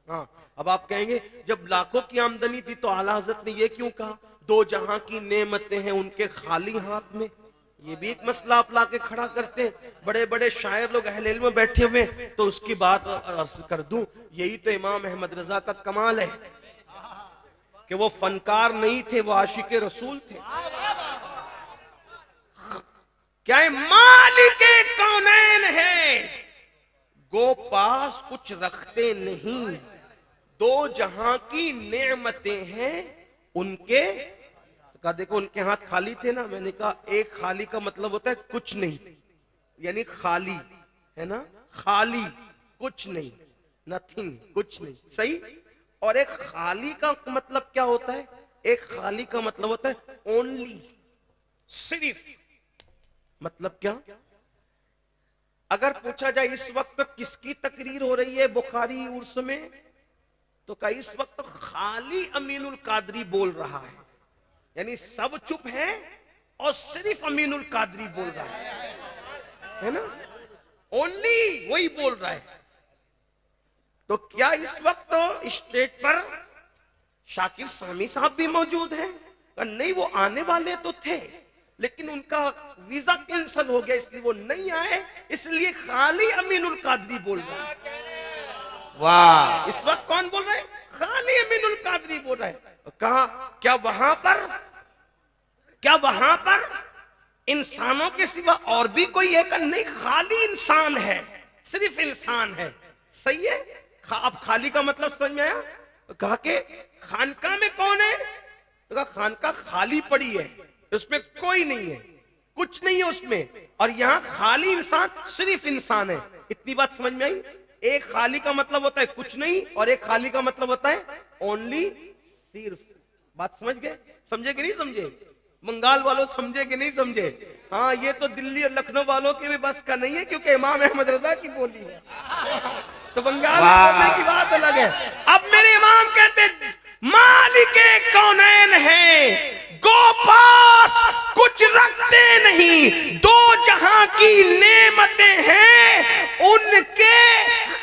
ہاں, اب آپ کہیں گے جب لاکھوں کی آمدنی تھی تو اعلیٰ حضرت نے یہ کیوں کہا 2 جہاں کی نعمتیں ہیں ان کے خالی ہاتھ میں؟ یہ بھی ایک مسئلہ آپ لا کے کھڑا کرتے ہیں. بڑے بڑے شاعر لوگ اہل علم میں بیٹھے ہوئے, تو اس کی بات عرض کر دوں. یہی تو امام احمد رضا کا کمال ہے کہ وہ فنکار نہیں تھے, وہ عاشق رسول تھے. کیا مالک کونین ہے, گو پاس کچھ رکھتے نہیں, 2 جہاں کی نعمتیں ہیں ان کے کہا دیکھو ان کے ہاتھ خالی تھے نا، میں نے کہا ایک خالی کا مطلب ہوتا ہے کچھ نہیں، یعنی خالی ہے نا، خالی کچھ نہیں، نتھنگ، کچھ نہیں، صحیح. اور ایک خالی کا مطلب کیا ہوتا ہے؟ ایک خالی کا مطلب ہوتا ہے اونلی، صرف. مطلب کیا؟ اگر پوچھا جائے اس وقت کس کی تقریر ہو رہی ہے بخاری عرس میں، تو کہا اس وقت خالی امین القادری بول رہا ہے، یعنی سب چپ ہیں اور صرف امین القادری بول رہا ہے نا، اونلی وہی بول رہا ہے. تو کیا اس وقت اسٹیج پر شاکر سامی صاحب بھی موجود ہیں؟ نہیں، وہ آنے والے تو تھے لیکن ان کا ویزا کینسل ہو گیا، اس لیے وہ نہیں آئے، اس لیے خالی امین القادری بول رہا ہے. واہ، اس وقت کون بول رہے ہیں؟ خالی امین القادری بول رہا ہے. کہا کیا وہاں پر انسانوں کے سوا اور بھی کوئی ہے؟ کہ نہیں، خالی انسان ہے، صرف انسان ہے. صحیح ہے. اب خالی کا مطلب سمجھ میں آیا؟ کہا کہ خانقاہ میں کون ہے؟ کہا خانقاہ خالی پڑی ہے، اس میں کوئی نہیں ہے، کچھ نہیں ہے اس میں. اور یہاں خالی انسان، صرف انسان ہے. اتنی بات سمجھ میں آئی؟ ایک خالی کا مطلب ہوتا ہے کچھ نہیں، اور ایک خالی کا مطلب ہوتا ہے اونلی، صرف. بات سمجھ گئے؟ سمجھے کہ نہیں سمجھے؟ بنگال والوں سمجھے کہ نہیں سمجھے؟ ہاں، یہ تو دلی اور لکھنؤ والوں کے بھی بس کا نہیں ہے، کیونکہ امام احمد رضا کی بولی ہے، تو بنگال میں بولنے کی بات الگ ہے. اب میرے امام کہتے ہیں مالک کونین ہیں، گو پاس کچھ رکھتے نہیں، دو جہاں کی نعمتیں ہیں ان کے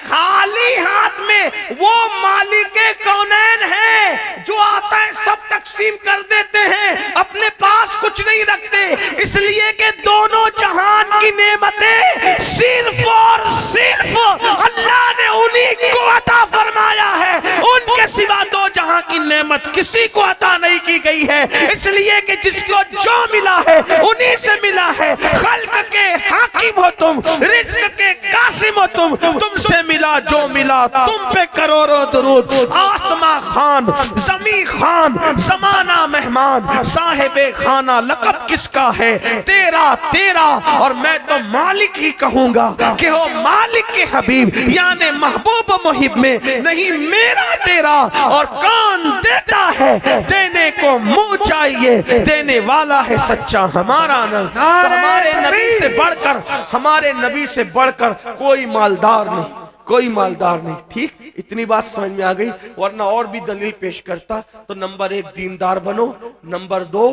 خالی ہاتھ میں. وہ مالک کونین ہیں جو آتا ہے سب تقسیم کر دیتے ہیں، اپنے پاس کچھ نہیں رکھتے، اس لیے کہ دونوں جہان کی نعمتیں صرف اور صرف اللہ نے انہی کو عطا فرمایا ہے. ان کے سوا دو جہاں کی نعمت کسی کو عطا نہیں کی گئی ہے، اس لیے کہ جس کو جو ملا ہے انہی سے ملا ہے. خلق کے حاکم ہو تم، رزق کے قاسم ہو تم سے ملا جو ملا، تم پہ کروڑوں درود. آسماں خان، زمین خان، زمانہ مہمان، صاحب خانہ لقب کس کا ہے؟ تیرا. اور میں تو مالک ہی کہوں گا کہ ہو مالک کے حبیب، یعنی محبوب محب میں نہیں میرا تیرا. اور کون دیتا ہے؟ دینے کو منہ چاہیے، دینے والا ہے سچا ہمارا نہیں. تو ہمارے نبی سے بڑھ کر کوئی مالدار نہیں، کوئی مالدار نہیں. ٹھیک، اتنی بات سمجھ میں آ گئی، ورنہ اور بھی دلیل پیش کرتا. تو نمبر 1 دیندار بنو، نمبر 2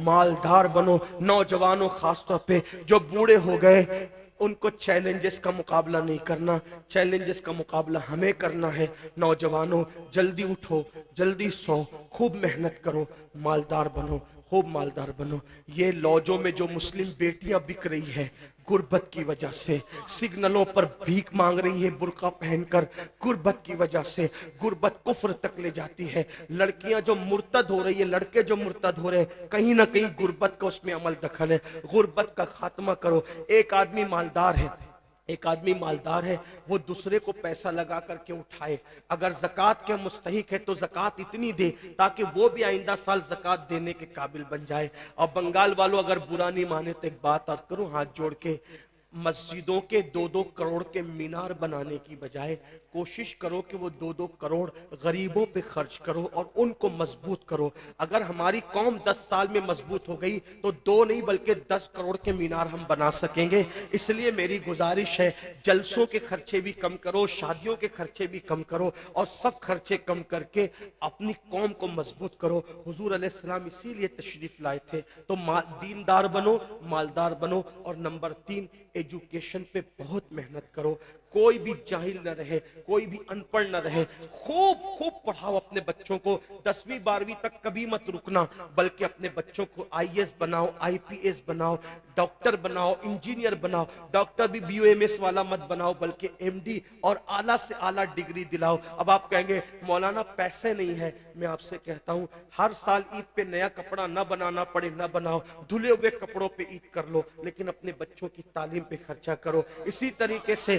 مالدار بنو. نوجوانوں خاص طور پہ جو بوڑھے ہو گئے، ان کو چیلنجز کا مقابلہ نہیں کرنا، چیلنجز کا مقابلہ ہمیں کرنا ہے. نوجوانوں جلدی اٹھو، جلدی سو، خوب محنت کرو، مالدار بنو، خوب مالدار بنو. یہ لوجوں میں جو مسلم بیٹیاں بک رہی ہے غربت کی وجہ سے، سگنلوں پر بھیک مانگ رہی ہے برقع پہن کر غربت کی وجہ سے، غربت کفر تک لے جاتی ہے. لڑکیاں جو مرتد ہو رہی ہے، لڑکے جو مرتد ہو رہے ہیں، کہیں نہ کہیں غربت کا اس میں عمل دخل ہے. غربت کا خاتمہ کرو. ایک آدمی مالدار ہے، وہ دوسرے کو پیسہ لگا کر کے اٹھائے. اگر زکوٰۃ کے مستحق ہے تو زکوٰۃ اتنی دے تاکہ وہ بھی آئندہ سال زکوٰۃ دینے کے قابل بن جائے. اور بنگال والوں اگر برا نہیں مانے تو ایک بات عرض کروں ہاتھ جوڑ کے، مسجدوں کے 2-2 کروڑ کے مینار بنانے کی بجائے کوشش کرو کہ وہ 2-2 کروڑ غریبوں پہ خرچ کرو اور ان کو مضبوط کرو. اگر ہماری قوم 10 سال میں مضبوط ہو گئی تو 2 نہیں بلکہ 10 کروڑ کے مینار ہم بنا سکیں گے. اس لیے میری گزارش ہے جلسوں کے خرچے بھی کم کرو، شادیوں کے خرچے بھی کم کرو، اور سب خرچے کم کر کے اپنی قوم کو مضبوط کرو. حضور علیہ السلام اسی لیے تشریف لائے تھے. تو دیندار بنو، مالدار بنو. اور نمبر 3 ایجوکیشن پہ بہت محنت کرو. کوئی بھی جاہل نہ رہے، کوئی بھی ان پڑھ نہ رہے. خوب پڑھاؤ اپنے بچوں کو. 10ویں 12ویں تک کبھی مت رکنا، بلکہ اپنے بچوں کو IAS بناؤ، IPS بناؤ، ڈاکٹر بناؤ، انجینئر بناؤ. ڈاکٹر بھی BUMS والا مت بناؤ بلکہ MD اور اعلیٰ سے اعلیٰ ڈگری دلاؤ. اب آپ کہیں گے مولانا پیسے نہیں ہے. میں آپ سے کہتا ہوں ہر سال عید پہ نیا کپڑا نہ بنانا پڑے نہ بناؤ، دھلے ہوئے کپڑوں پہ عید کر لو، لیکن اپنے بچوں کی تعلیم پہ خرچہ کرو. اسی طریقے سے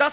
10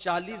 40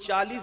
40